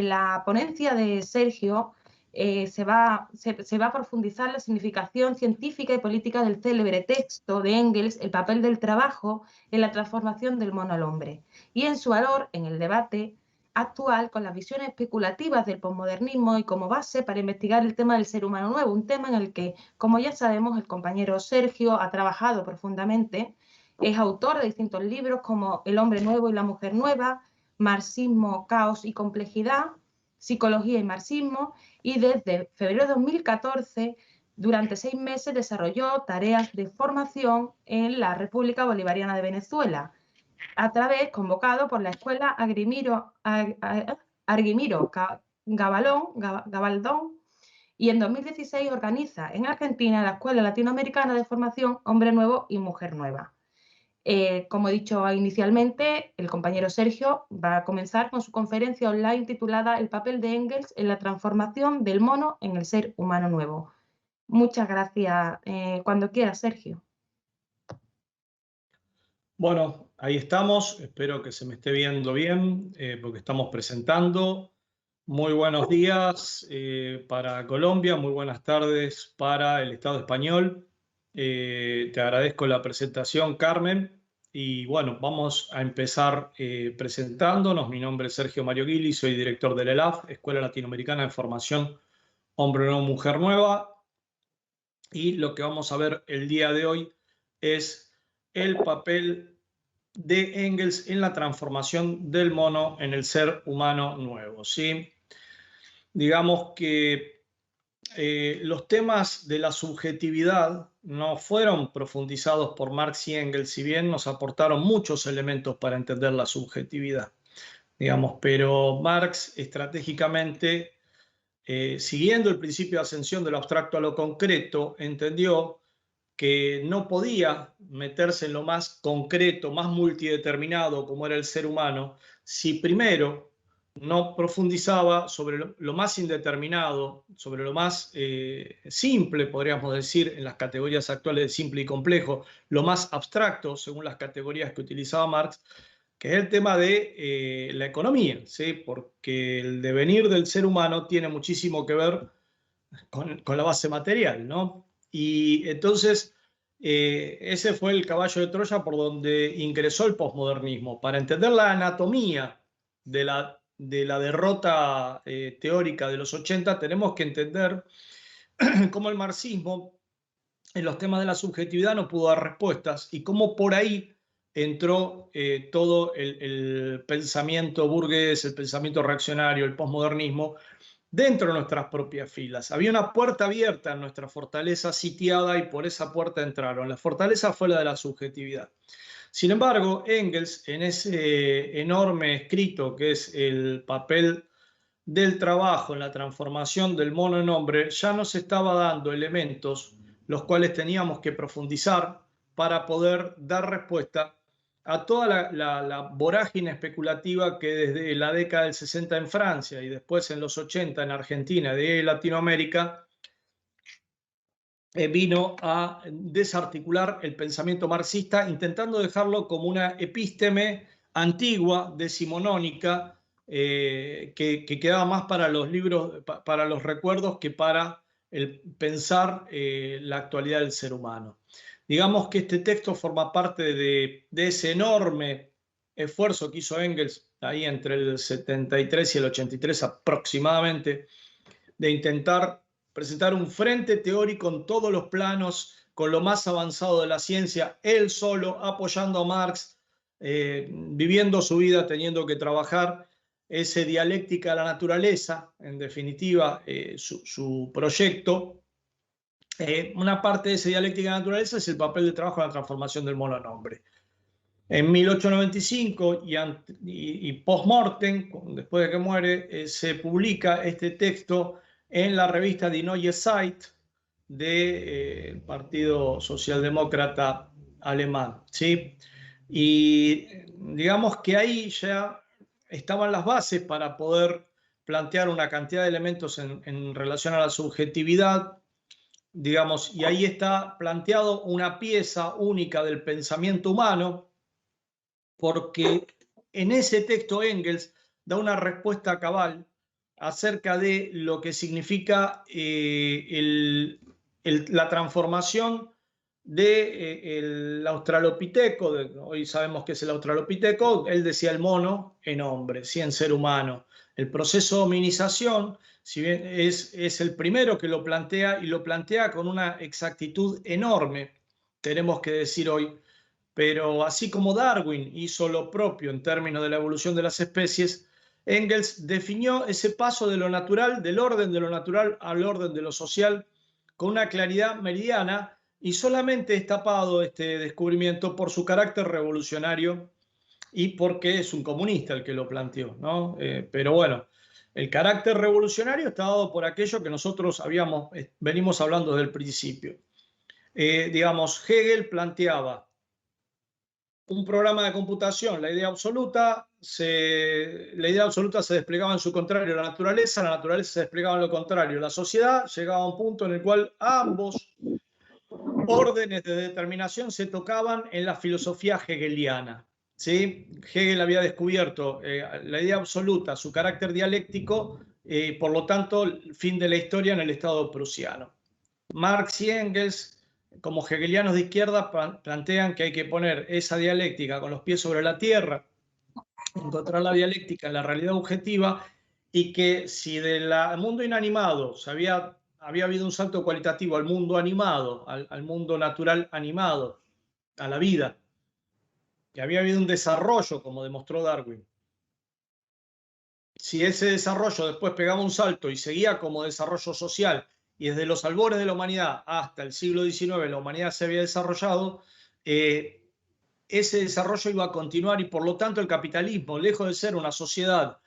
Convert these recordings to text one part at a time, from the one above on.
la ponencia de Sergio se va a profundizar la significación científica y política del célebre texto de Engels, El papel del trabajo en la transformación del mono al hombre, y en su valor en el debate actual con las visiones especulativas del posmodernismo y como base para investigar el tema del ser humano nuevo, un tema en el que, como ya sabemos, el compañero Sergio ha trabajado profundamente. Es autor de distintos libros como El hombre nuevo y la mujer nueva, Marxismo, caos y complejidad, Psicología y marxismo, y desde febrero de 2014, durante 6 meses, desarrolló tareas de formación en la República Bolivariana de Venezuela, a través, convocado por la Escuela Arguimiro Gabaldón, y en 2016 organiza en Argentina la Escuela Latinoamericana de Formación Hombre Nuevo y Mujer Nueva. Como he dicho inicialmente, el compañero Sergio va a comenzar con su conferencia online titulada El papel de Engels en la transformación del mono en el ser humano nuevo. Muchas gracias. Cuando quieras, Sergio. Bueno, ahí estamos. Espero que se me esté viendo bien porque estamos presentando. Muy buenos días para Colombia, muy buenas tardes para el Estado español. Te agradezco la presentación, Carmen. Y bueno, vamos a empezar presentándonos. Mi nombre es Sergio Mario Guili, soy director del ELAF, Escuela Latinoamericana de Formación Hombre Nuevo, Mujer Nueva. Y lo que vamos a ver el día de hoy es el papel de Engels en la transformación del mono en el ser humano nuevo, ¿sí? Digamos que los temas de la subjetividad no fueron profundizados por Marx y Engels, si bien nos aportaron muchos elementos para entender la subjetividad, digamos, pero Marx estratégicamente, siguiendo el principio de ascensión de lo abstracto a lo concreto, entendió que no podía meterse en lo más concreto, más multideterminado como era el ser humano, si primero no profundizaba sobre lo más indeterminado, sobre lo más simple, podríamos decir, en las categorías actuales de simple y complejo, lo más abstracto, según las categorías que utilizaba Marx, que es el tema de la economía, ¿sí? Porque el devenir del ser humano tiene muchísimo que ver con la base material, ¿no? Y entonces ese fue el caballo de Troya por donde ingresó el posmodernismo. Para entender la anatomía de la derrota teórica de los 80, tenemos que entender cómo el marxismo en los temas de la subjetividad no pudo dar respuestas y cómo por ahí entró todo el pensamiento burgués, el pensamiento reaccionario, el posmodernismo, dentro de nuestras propias filas. Había una puerta abierta en nuestra fortaleza sitiada y por esa puerta entraron. La fortaleza fue la de la subjetividad. Sin embargo, Engels, en ese enorme escrito que es el papel del trabajo en la transformación del mono en hombre, ya nos estaba dando elementos los cuales teníamos que profundizar para poder dar respuesta a toda la vorágine especulativa que desde la década del 60 en Francia y después en los 80 en Argentina de Latinoamérica vino a desarticular el pensamiento marxista, intentando dejarlo como una epísteme antigua, decimonónica, que quedaba más para los libros, para los recuerdos que para el pensar la actualidad del ser humano. Digamos que este texto forma parte de ese enorme esfuerzo que hizo Engels ahí entre el 73 y el 83 aproximadamente, de intentar presentar un frente teórico en todos los planos, con lo más avanzado de la ciencia, él solo apoyando a Marx, viviendo su vida teniendo que trabajar ese dialéctica de la naturaleza, en definitiva, su proyecto. Una parte de ese dialéctica de la naturaleza es el papel de trabajo en la transformación del mono en hombre. En 1895 y post-mortem, después de que muere, se publica este texto en la revista Die Neue Zeit del Partido Socialdemócrata Alemán, ¿sí? Y digamos que ahí ya estaban las bases para poder plantear una cantidad de elementos en relación a la subjetividad, digamos, y ahí está planteado una pieza única del pensamiento humano, porque en ese texto Engels da una respuesta cabal acerca de lo que significa la transformación del australopiteco, hoy sabemos que es el australopiteco, él decía el mono en hombre, ¿sí? En ser humano. El proceso de hominización, si bien es el primero que lo plantea, y lo plantea con una exactitud enorme, tenemos que decir hoy, pero así como Darwin hizo lo propio en términos de la evolución de las especies, Engels definió ese paso de lo natural, del orden de lo natural al orden de lo social, con una claridad meridiana, y solamente es tapado este descubrimiento por su carácter revolucionario y porque es un comunista el que lo planteó, ¿no? Pero bueno, el carácter revolucionario está dado por aquello que nosotros venimos hablando desde el principio. Digamos, Hegel planteaba un programa de computación, la idea absoluta se desplegaba en su contrario, la naturaleza se desplegaba en lo contrario. La sociedad llegaba a un punto en el cual ambos órdenes de determinación se tocaban en la filosofía hegeliana. ¿Sí? Hegel había descubierto la idea absoluta, su carácter dialéctico, por lo tanto, el fin de la historia en el Estado prusiano. Marx y Engels, como hegelianos de izquierda, plantean que hay que poner esa dialéctica con los pies sobre la tierra, encontrar la dialéctica en la realidad objetiva, y que si del mundo inanimado había habido un salto cualitativo al mundo animado, al mundo natural animado, a la vida, que había habido un desarrollo, como demostró Darwin. Si ese desarrollo después pegaba un salto y seguía como desarrollo social, y desde los albores de la humanidad hasta el siglo XIX la humanidad se había desarrollado, ese desarrollo iba a continuar, y por lo tanto el capitalismo, lejos de ser una sociedad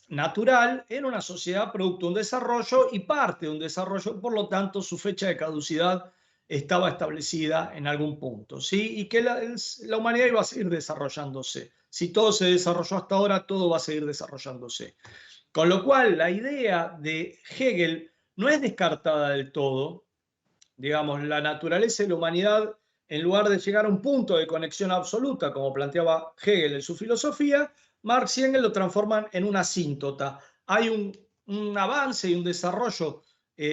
natural, era una sociedad producto de un desarrollo y parte de un desarrollo, por lo tanto su fecha de caducidad estaba establecida en algún punto, ¿sí? Y que la humanidad iba a seguir desarrollándose. Si todo se desarrolló hasta ahora, todo va a seguir desarrollándose. Con lo cual, la idea de Hegel no es descartada del todo. Digamos, la naturaleza y la humanidad, en lugar de llegar a un punto de conexión absoluta, como planteaba Hegel en su filosofía, Marx y Engels lo transforman en una asíntota. Hay un avance y un desarrollo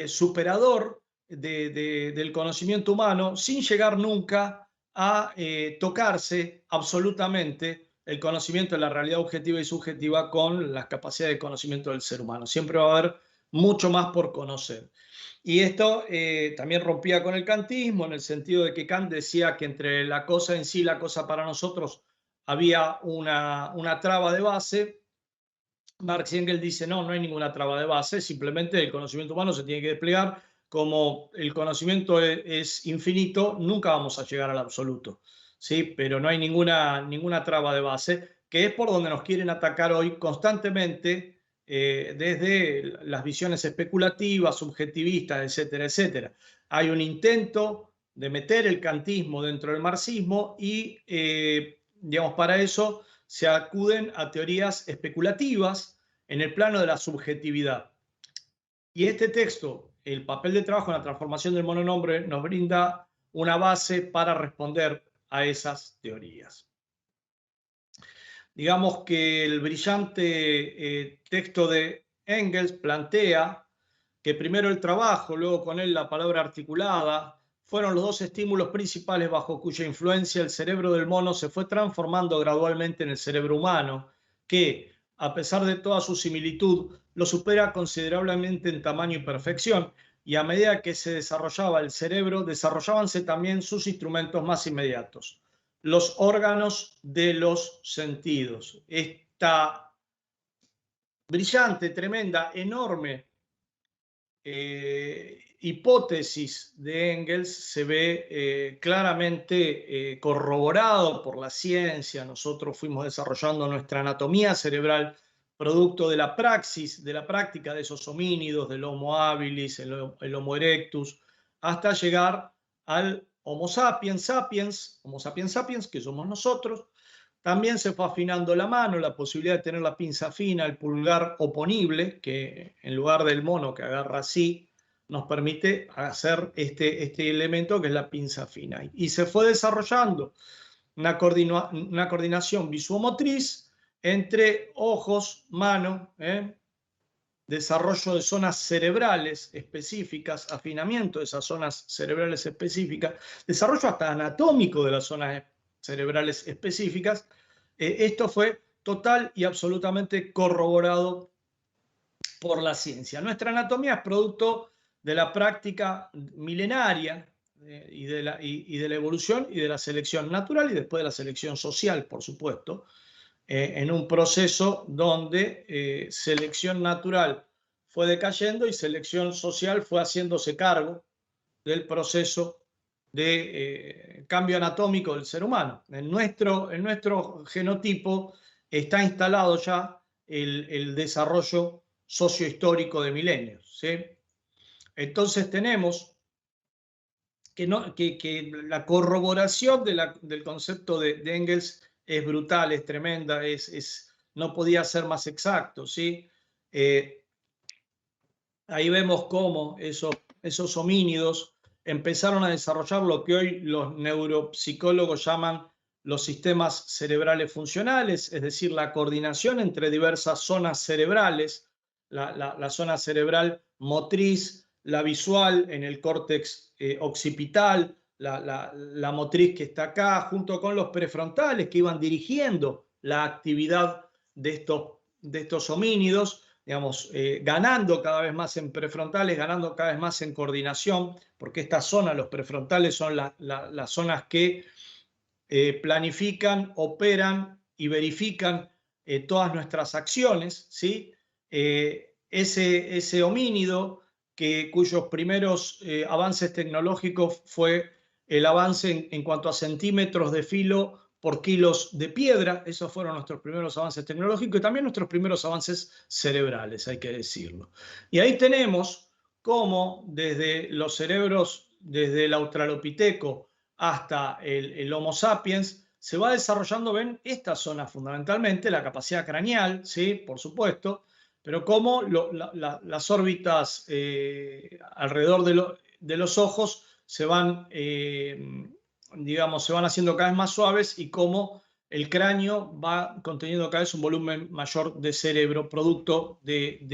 superador del conocimiento humano, sin llegar nunca a tocarse absolutamente el conocimiento de la realidad objetiva y subjetiva con las capacidades de conocimiento del ser humano. Siempre va a haber mucho más por conocer. Y esto también rompía con el kantismo, en el sentido de que Kant decía que entre la cosa en sí y la cosa para nosotros había una traba de base. Marx y Engels dicen no hay ninguna traba de base, simplemente el conocimiento humano se tiene que desplegar. Como el conocimiento es infinito, nunca vamos a llegar al absoluto, ¿sí? Pero no hay ninguna traba de base, que es por donde nos quieren atacar hoy constantemente, desde las visiones especulativas, subjetivistas, etcétera, etcétera. Hay un intento de meter el kantismo dentro del marxismo y, digamos, para eso se acuden a teorías especulativas en el plano de la subjetividad. Y este texto, El papel de trabajo en la transformación del mononombre, nos brinda una base para responder a esas teorías. Digamos que el brillante texto de Engels plantea que primero el trabajo, luego con él la palabra articulada, fueron los dos estímulos principales bajo cuya influencia el cerebro del mono se fue transformando gradualmente en el cerebro humano, que, a pesar de toda su similitud, lo supera considerablemente en tamaño y perfección, y a medida que se desarrollaba el cerebro, desarrollábanse también sus instrumentos más inmediatos, los órganos de los sentidos. Esta brillante, tremenda, enorme hipótesis de Engels se ve claramente corroborado por la ciencia. Nosotros fuimos desarrollando nuestra anatomía cerebral producto de la praxis, de la práctica de esos homínidos, del Homo habilis, el Homo erectus, hasta llegar al Homo sapiens sapiens, que somos nosotros. También se fue afinando la mano, la posibilidad de tener la pinza fina, el pulgar oponible, que en lugar del mono que agarra así, nos permite hacer este elemento que es la pinza fina. Y se fue desarrollando una coordinación visuomotriz entre ojos, mano, desarrollo de zonas cerebrales específicas, afinamiento de esas zonas cerebrales específicas, desarrollo hasta anatómico de las zonas cerebrales específicas. Esto fue total y absolutamente corroborado por la ciencia. Nuestra anatomía es producto de la práctica milenaria y de la evolución y de la selección natural y después de la selección social, por supuesto, en un proceso donde selección natural fue decayendo y selección social fue haciéndose cargo del proceso de cambio anatómico del ser humano. En nuestro genotipo está instalado ya el desarrollo sociohistórico de milenios, ¿sí? Entonces tenemos que la corroboración del concepto de Engels es brutal, es tremenda, no podía ser más exacto, ¿sí? Ahí vemos cómo esos homínidos empezaron a desarrollar lo que hoy los neuropsicólogos llaman los sistemas cerebrales funcionales, es decir, la coordinación entre diversas zonas cerebrales, la zona cerebral motriz, la visual en el córtex occipital, la motriz que está acá, junto con los prefrontales que iban dirigiendo la actividad de estos homínidos, digamos, ganando cada vez más en prefrontales, ganando cada vez más en coordinación, porque estas zonas, los prefrontales, son las zonas que planifican, operan y verifican todas nuestras acciones, ¿sí? Ese homínido cuyos primeros avances tecnológicos fue el avance en cuanto a centímetros de filo por kilos de piedra. Esos fueron nuestros primeros avances tecnológicos y también nuestros primeros avances cerebrales, hay que decirlo. Y ahí tenemos cómo desde los cerebros, desde el Australopiteco hasta el Homo sapiens, se va desarrollando, ven, esta zona fundamentalmente, la capacidad craneal, ¿sí? Por supuesto, pero cómo las órbitas alrededor de los ojos se van, digamos, se van haciendo cada vez más suaves y cómo el cráneo va conteniendo cada vez un volumen mayor de cerebro, producto de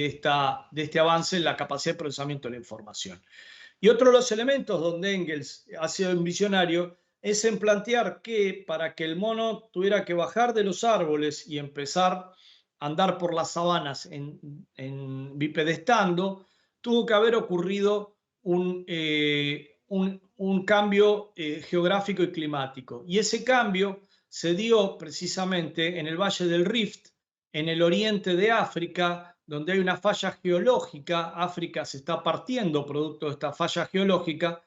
este avance en la capacidad de procesamiento de la información. Y otro de los elementos donde Engels ha sido un visionario es en plantear que para que el mono tuviera que bajar de los árboles y empezar a andar por las sabanas en bipedestando, tuvo que haber ocurrido un cambio geográfico y climático. Y ese cambio se dio precisamente en el Valle del Rift, en el oriente de África, donde hay una falla geológica. África se está partiendo producto de esta falla geológica,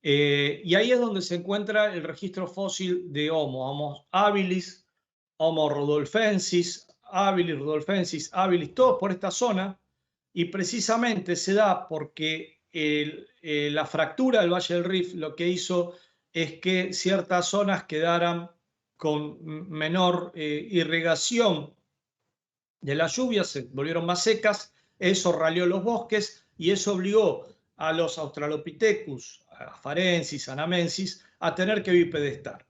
y ahí es donde se encuentra el registro fósil de Homo habilis, Homo rudolfensis, habilis, todos por esta zona, y precisamente se da porque la fractura del Valle del Rift lo que hizo es que ciertas zonas quedaran con menor irrigación de las lluvias, se volvieron más secas, eso raleó los bosques y eso obligó a los Australopithecus, a Afarensis, a Namensis, a tener que bipedestar.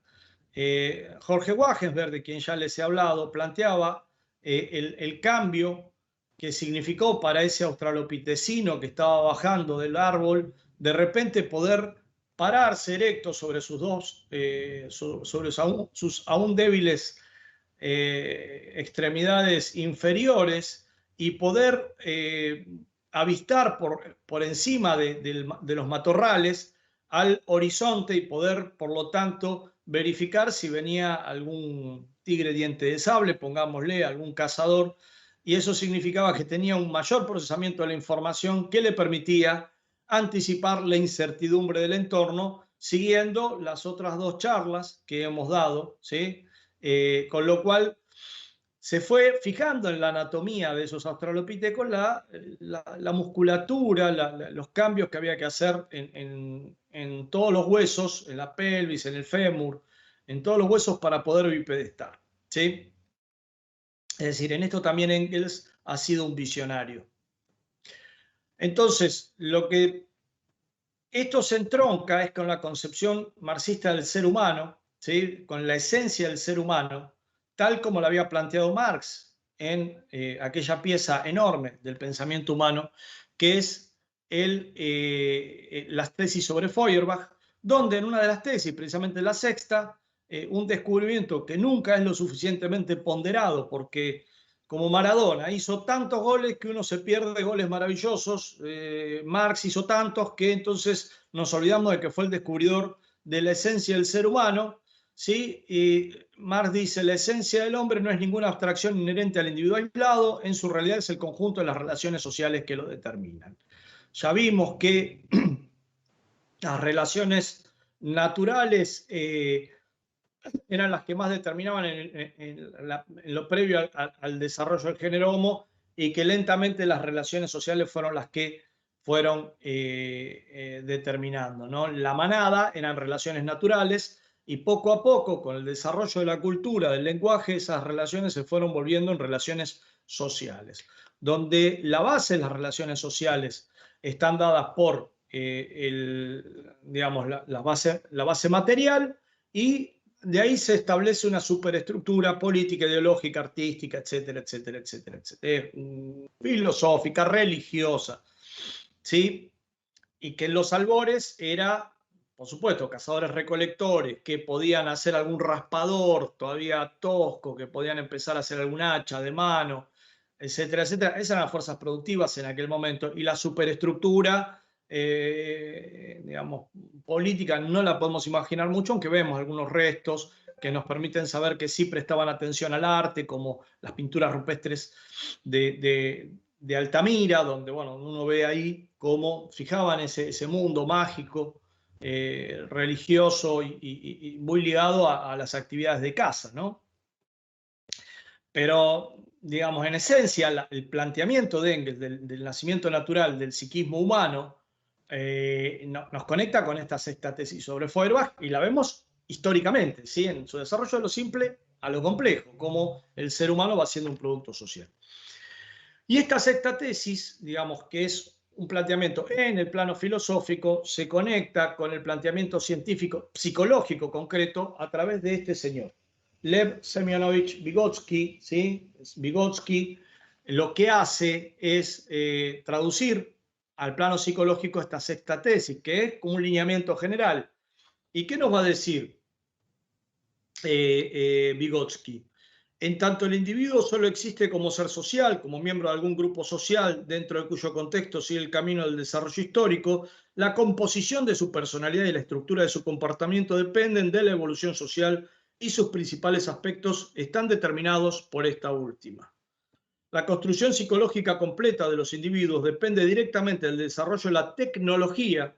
Jorge Wagensberg, de quien ya les he hablado, planteaba el cambio que significó para ese australopitecino que estaba bajando del árbol, de repente poder pararse erecto sobre sus aún débiles extremidades inferiores y poder avistar por encima de los matorrales al horizonte y poder, por lo tanto, verificar si venía algún tigre diente de sable, pongámosle, algún cazador, y eso significaba que tenía un mayor procesamiento de la información que le permitía anticipar la incertidumbre del entorno, siguiendo las otras dos charlas que hemos dado, ¿sí? Con lo cual se fue fijando en la anatomía de esos australopithecus la musculatura, los cambios que había que hacer en todos los huesos, en la pelvis, en el fémur, en todos los huesos para poder bipedestar, ¿sí? Es decir, en esto también Engels ha sido un visionario. Entonces, lo que esto se entronca es con la concepción marxista del ser humano, ¿sí? Con la esencia del ser humano, tal como lo había planteado Marx en aquella pieza enorme del pensamiento humano, que es las tesis sobre Feuerbach, donde en una de las tesis, precisamente la sexta, un descubrimiento que nunca es lo suficientemente ponderado, porque como Maradona hizo tantos goles que uno se pierde goles maravillosos, Marx hizo tantos que entonces nos olvidamos de que fue el descubridor de la esencia del ser humano, ¿sí? Y Marx dice, la esencia del hombre no es ninguna abstracción inherente al individuo aislado, en su realidad es el conjunto de las relaciones sociales que lo determinan. Ya vimos que las relaciones naturales eran las que más determinaban en lo previo al desarrollo del género Homo, y que lentamente las relaciones sociales fueron las que fueron determinando, ¿no? La manada eran relaciones naturales, y poco a poco, con el desarrollo de la cultura, del lenguaje, esas relaciones se fueron volviendo en relaciones sociales, donde la base de las relaciones sociales están dadas por digamos, la base material, y de ahí se establece una superestructura política, ideológica, artística, etcétera, etcétera, etcétera, etcétera, filosófica, religiosa, ¿sí? Y que en los albores era, por supuesto, cazadores-recolectores, que podían hacer algún raspador todavía tosco, que podían empezar a hacer algún hacha de mano, etcétera, etcétera. Esas eran las fuerzas productivas en aquel momento, y la superestructura, digamos, política no la podemos imaginar mucho, aunque vemos algunos restos que nos permiten saber que sí prestaban atención al arte, como las pinturas rupestres de Altamira, donde bueno, uno ve ahí cómo fijaban ese mundo mágico, religioso y muy ligado a las actividades de caza, ¿no? Pero, digamos, en esencia, el planteamiento de Engels del nacimiento natural del psiquismo humano nos conecta con esta sexta tesis sobre Feuerbach, y la vemos históricamente, ¿sí? En su desarrollo de lo simple a lo complejo, cómo el ser humano va siendo un producto social. Y esta sexta tesis, digamos, que es un planteamiento en el plano filosófico, se conecta con el planteamiento científico, psicológico concreto, a través de este señor, Lev Semyonovich Vygotsky, ¿sí? Vygotsky lo que hace es traducir al plano psicológico esta sexta tesis, que es como un lineamiento general. ¿Y qué nos va a decir Vygotsky? En tanto el individuo solo existe como ser social, como miembro de algún grupo social, dentro de cuyo contexto sigue el camino del desarrollo histórico, la composición de su personalidad y la estructura de su comportamiento dependen de la evolución social, y sus principales aspectos están determinados por esta última. La construcción psicológica completa de los individuos depende directamente del desarrollo de la tecnología,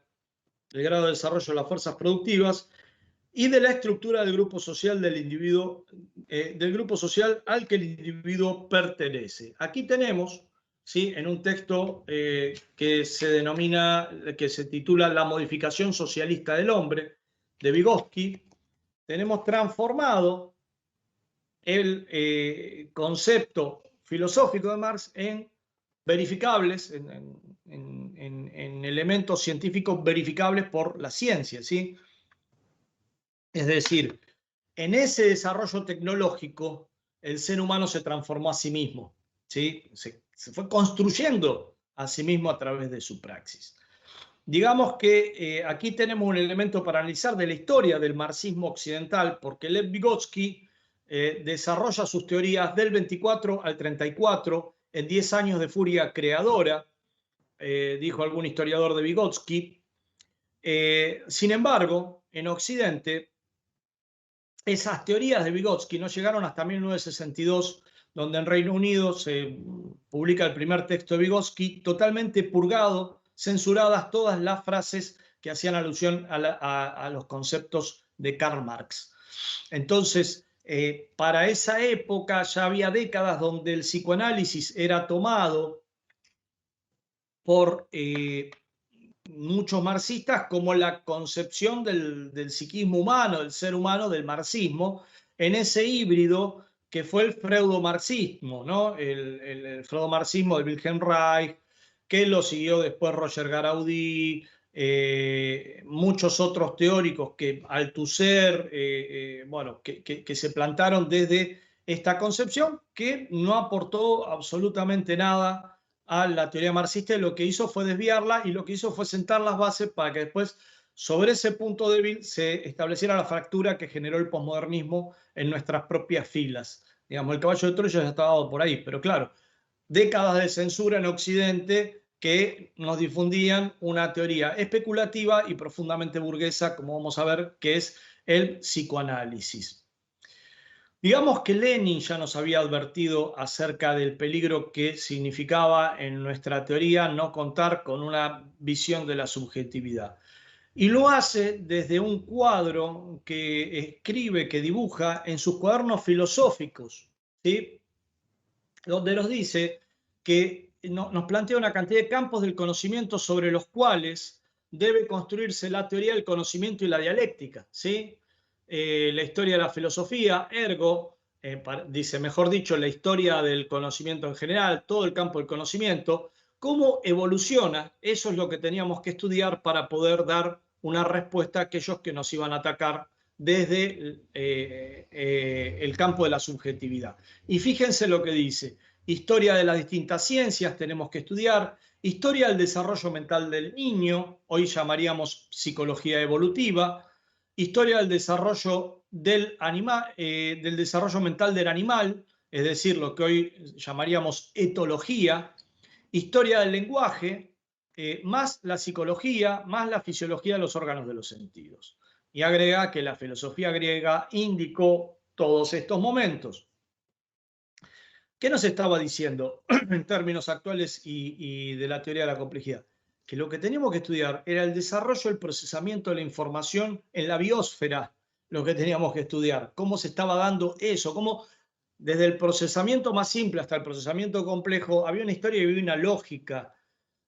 del grado de desarrollo de las fuerzas productivas, y de la estructura del grupo social del individuo, del grupo social al que el individuo pertenece. Aquí tenemos, ¿sí?, en un texto que se titula La modificación socialista del hombre, de Vygotsky, tenemos transformado el concepto filosófico de Marx en verificables, en elementos científicos verificables por la ciencia, ¿sí? Es decir, en ese desarrollo tecnológico, el ser humano se transformó a sí mismo, ¿sí? Se fue construyendo a sí mismo a través de su praxis. Digamos que aquí tenemos un elemento para analizar de la historia del marxismo occidental, porque Lev Vygotsky desarrolla sus teorías del 24 al 34 en 10 años de furia creadora, dijo algún historiador de Vygotsky. Sin embargo, en Occidente, esas teorías de Vygotsky no llegaron hasta 1962, donde en Reino Unido se publica el primer texto de Vygotsky, totalmente purgado, censuradas todas las frases que hacían alusión a los conceptos de Karl Marx. Entonces, para esa época ya había décadas donde el psicoanálisis era tomado por muchos marxistas como la concepción del psiquismo humano, del ser humano, del marxismo, en ese híbrido que fue el freudomarxismo, ¿no? El freudomarxismo de Wilhelm Reich, que lo siguió después Roger Garaudí, muchos otros teóricos que Althusser, bueno, que se plantaron desde esta concepción que no aportó absolutamente nada a la teoría marxista, y lo que hizo fue desviarla, y lo que hizo fue sentar las bases para que después, sobre ese punto débil, se estableciera la fractura que generó el posmodernismo en nuestras propias filas. Digamos, el caballo de Troya ya estaba dado por ahí, pero claro, décadas de censura en Occidente que nos difundían una teoría especulativa y profundamente burguesa, como vamos a ver, que es el psicoanálisis. Digamos que Lenin ya nos había advertido acerca del peligro que significaba en nuestra teoría no contar con una visión de la subjetividad. Y lo hace desde un cuadro que escribe, que dibuja en sus cuadernos filosóficos, ¿sí? Donde nos dice que nos plantea una cantidad de campos del conocimiento sobre los cuales debe construirse la teoría del conocimiento y la dialéctica, ¿sí? La historia de la filosofía, ergo, dice, mejor dicho, la historia del conocimiento en general, todo el campo del conocimiento, cómo evoluciona, eso es lo que teníamos que estudiar para poder dar una respuesta a aquellos que nos iban a atacar desde el campo de la subjetividad. Y fíjense lo que dice: historia de las distintas ciencias tenemos que estudiar, historia del desarrollo mental del niño, hoy llamaríamos psicología evolutiva, historia del desarrollo del desarrollo mental del animal, es decir, lo que hoy llamaríamos etología, historia del lenguaje, más la psicología, más la fisiología de los órganos de los sentidos. Y agrega que la filosofía griega indicó todos estos momentos. ¿Qué nos estaba diciendo en términos actuales y de la teoría de la complejidad? Que lo que teníamos que estudiar era el desarrollo, el procesamiento de la información en la biosfera, lo que teníamos que estudiar, cómo se estaba dando eso, cómo desde el procesamiento más simple hasta el procesamiento complejo había una historia y había una lógica.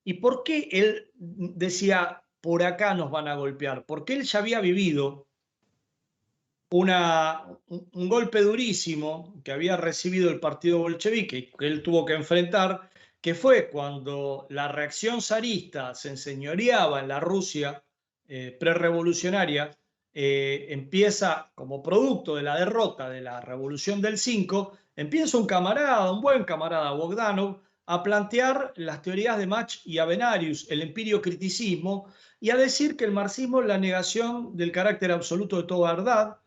¿Y por qué él decía, por acá nos van a golpear? Porque él ya había vivido un golpe durísimo que había recibido el partido bolchevique, que él tuvo que enfrentar, que fue cuando la reacción zarista se enseñoreaba en la Rusia prerevolucionaria, empieza como producto de la derrota de la Revolución del 5, empieza un camarada, un buen camarada, Bogdanov, a plantear las teorías de Mach y Avenarius, el empirio-criticismo, y a decir que el marxismo es la negación del carácter absoluto de toda verdad,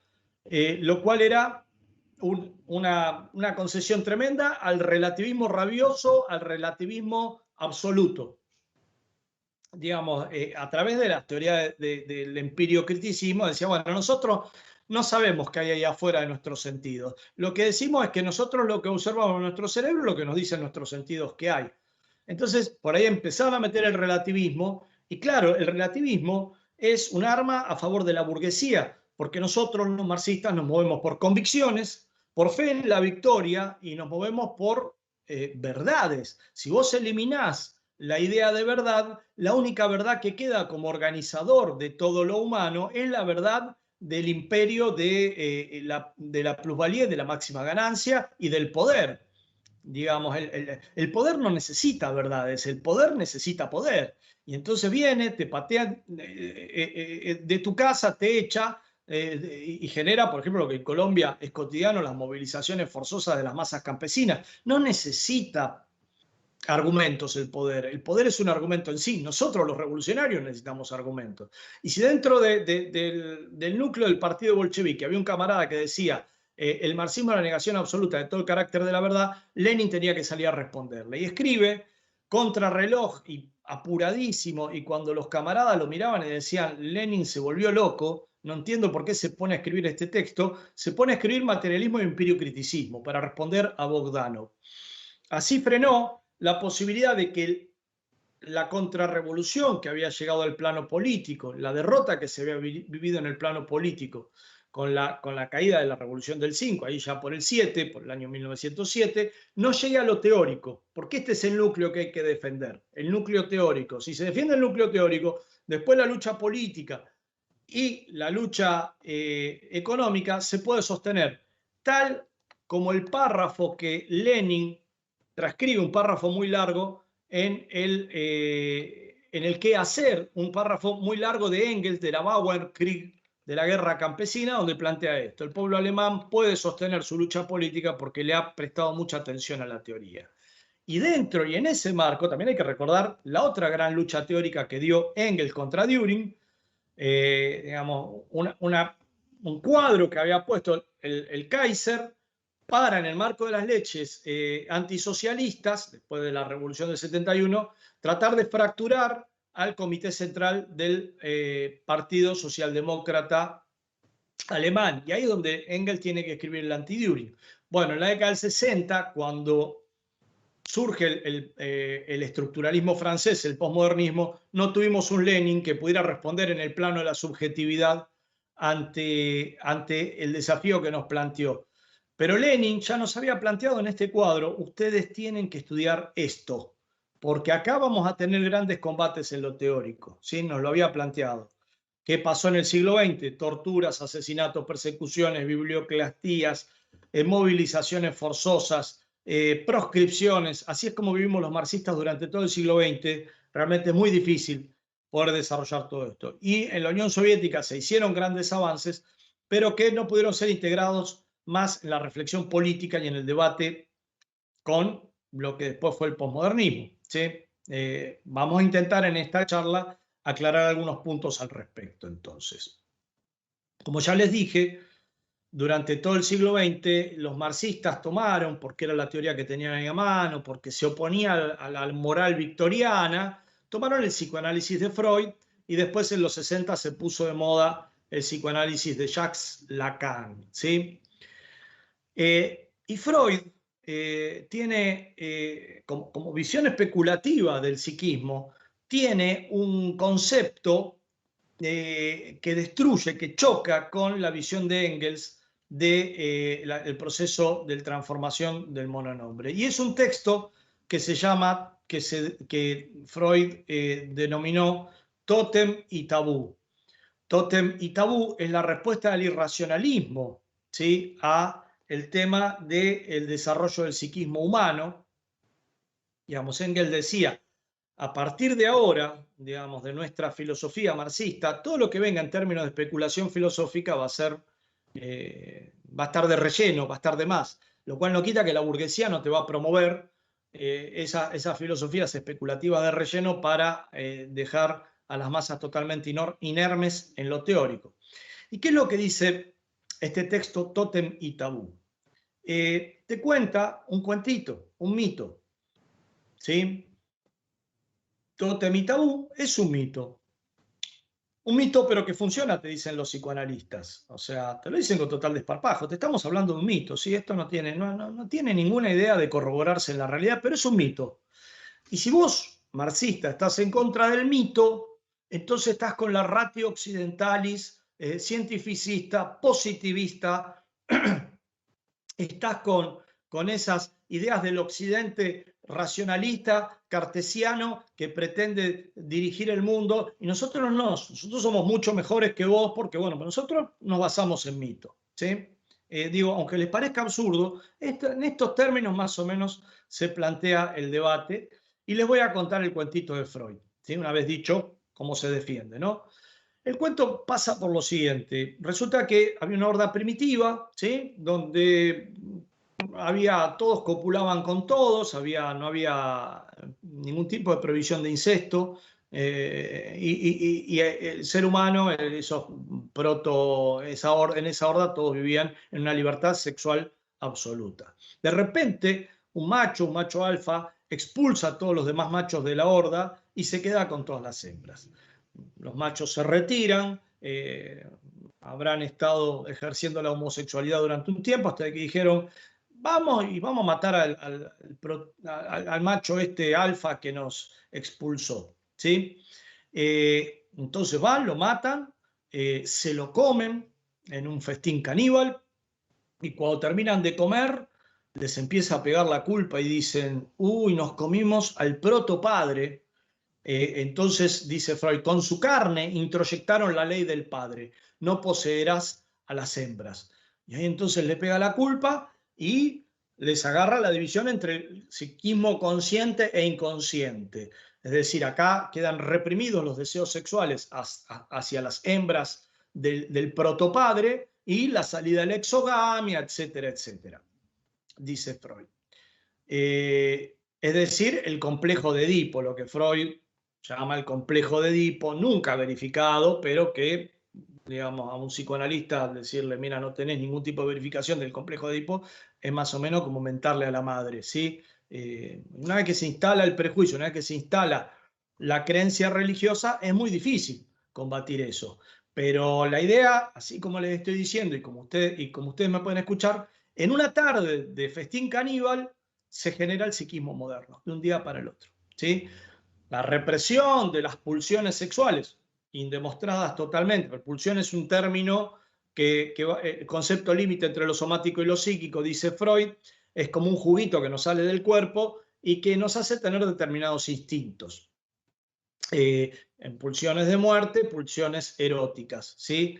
lo cual era una concesión tremenda al relativismo rabioso, al relativismo absoluto. Digamos, a través de las teorías del empirio-criticismo, decía, bueno, nosotros no sabemos qué hay ahí afuera de nuestros sentidos. Lo que decimos es que nosotros lo que observamos en nuestro cerebro es lo que nos dicen nuestros sentidos que hay. Entonces, por ahí empezaron a meter el relativismo, y claro, el relativismo es un arma a favor de la burguesía, porque nosotros los marxistas nos movemos por convicciones, por fe en la victoria, y nos movemos por verdades. Si vos eliminás la idea de verdad, la única verdad que queda como organizador de todo lo humano es la verdad del imperio de la plusvalía, de la máxima ganancia y del poder. Digamos, el poder no necesita verdades, el poder necesita poder. Y entonces viene, te patea de tu casa, te echa y genera, por ejemplo, lo que en Colombia es cotidiano, las movilizaciones forzosas de las masas campesinas. No necesita argumentos el poder. El poder es un argumento en sí. Nosotros los revolucionarios necesitamos argumentos. Y si dentro del núcleo del partido bolchevique había un camarada que decía el marxismo es la negación absoluta de todo el carácter de la verdad, Lenin tenía que salir a responderle. Y escribe contrarreloj y apuradísimo, y cuando los camaradas lo miraban y decían Lenin se volvió loco, no entiendo por qué se pone a escribir este texto, se pone a escribir materialismo y empirio-criticismo para responder a Bogdanov. Así frenó la posibilidad de que la contrarrevolución que había llegado al plano político, la derrota que se había vivido en el plano político con la caída de la Revolución del 5, ahí ya por el 7, por el año 1907, no llegue a lo teórico, porque este es el núcleo que hay que defender, el núcleo teórico. Si se defiende el núcleo teórico, después la lucha política y la lucha económica se puede sostener, tal como el párrafo que Lenin transcribe, un párrafo muy largo en el qué hacer, un párrafo muy largo de Engels, de la Bauernkrieg, de la guerra campesina, donde plantea esto: el pueblo alemán puede sostener su lucha política porque le ha prestado mucha atención a la teoría. Y dentro y en ese marco también hay que recordar la otra gran lucha teórica que dio Engels contra Dühring, digamos, un cuadro que había puesto el Kaiser para, en el marco de las leyes antisocialistas, después de la Revolución del 71, tratar de fracturar al Comité Central del Partido Socialdemócrata Alemán. Y ahí es donde Engels tiene que escribir el anti-Dühring. Bueno, en la década del 60, cuando surge el estructuralismo francés, el posmodernismo, no tuvimos un Lenin que pudiera responder en el plano de la subjetividad ante el desafío que nos planteó. Pero Lenin ya nos había planteado en este cuadro: ustedes tienen que estudiar esto, porque acá vamos a tener grandes combates en lo teórico, ¿sí? Nos lo había planteado. ¿Qué pasó en el siglo XX? Torturas, asesinatos, persecuciones, biblioclastías, movilizaciones forzosas, proscripciones. Así es como vivimos los marxistas durante todo el siglo XX. Realmente es muy difícil poder desarrollar todo esto. Y en la Unión Soviética se hicieron grandes avances, pero que no pudieron ser integrados más en la reflexión política y en el debate con lo que después fue el posmodernismo, ¿sí? Vamos a intentar en esta charla aclarar algunos puntos al respecto. Entonces, como ya les dije, durante todo el siglo XX los marxistas tomaron, porque era la teoría que tenían ahí a mano, porque se oponía a la moral victoriana, tomaron el psicoanálisis de Freud, y después en los 60 se puso de moda el psicoanálisis de Jacques Lacan, ¿sí? Y Freud tiene, como visión especulativa del psiquismo, tiene un concepto que destruye, que choca con la visión de Engels del proceso de transformación del mononombre. Y es un texto que se llama, que Freud denominó Tótem y Tabú. Tótem y Tabú es la respuesta del irracionalismo, ¿sí?, a el tema del desarrollo del psiquismo humano. Digamos, Engels decía: a partir de ahora, digamos, de nuestra filosofía marxista, todo lo que venga en términos de especulación filosófica va a estar de relleno, va a estar de más, lo cual no quita que la burguesía no te va a promover esas filosofías especulativas de relleno para dejar a las masas totalmente inermes en lo teórico. ¿Y qué es lo que dice este texto Tótem y Tabú? Te cuenta un cuentito, un mito, ¿sí? Tótem y Tabú es un mito. Un mito, pero que funciona, te dicen los psicoanalistas. O sea, te lo dicen con total desparpajo. Te estamos hablando de un mito, ¿sí? Esto no tiene ninguna idea de corroborarse en la realidad, pero es un mito. Y si vos, marxista, estás en contra del mito, entonces estás con la ratio occidentalis, cientificista, positivista, estás con esas ideas del occidente racionalista, cartesiano, que pretende dirigir el mundo, y nosotros no, nosotros somos mucho mejores que vos, porque bueno, nosotros nos basamos en mito, ¿sí? Digo, aunque les parezca absurdo, en estos términos más o menos se plantea el debate, y les voy a contar el cuentito de Freud, ¿sí? Una vez dicho cómo se defiende, ¿no? El cuento pasa por lo siguiente: resulta que había una horda primitiva, ¿sí?, donde todos copulaban con todos, no había ningún tipo de prohibición de incesto, y el ser humano, en esa horda, todos vivían en una libertad sexual absoluta. De repente, un macho alfa, expulsa a todos los demás machos de la horda y se queda con todas las hembras. Los machos se retiran, habrán estado ejerciendo la homosexualidad durante un tiempo, hasta que dijeron: vamos a matar al macho alfa que nos expulsó, ¿sí? Entonces van, lo matan, se lo comen en un festín caníbal, y cuando terminan de comer les empieza a pegar la culpa y dicen: uy, nos comimos al protopadre. Entonces, dice Freud, con su carne introyectaron la ley del padre: no poseerás a las hembras. Y ahí entonces le pega la culpa y les agarra la división entre el psiquismo consciente e inconsciente. Es decir, acá quedan reprimidos los deseos sexuales hacia las hembras del protopadre y la salida de la exogamia, etcétera, etcétera, dice Freud. Es decir, el complejo de Edipo, lo que Freud llama el complejo de Edipo, nunca verificado, pero que, digamos, a un psicoanalista decirle, mira, no tenés ningún tipo de verificación del complejo de Edipo, es más o menos como mentarle a la madre, ¿sí? Una vez que se instala el prejuicio, una vez que se instala la creencia religiosa, es muy difícil combatir eso. Pero la idea, así como les estoy diciendo y como ustedes me pueden escuchar, en una tarde de festín caníbal se genera el psiquismo moderno, de un día para el otro, ¿sí? La represión de las pulsiones sexuales, indemostradas totalmente. La pulsión es un término que el concepto límite entre lo somático y lo psíquico, dice Freud, es como un juguito que nos sale del cuerpo y que nos hace tener determinados instintos. En pulsiones de muerte, pulsiones eróticas, ¿sí?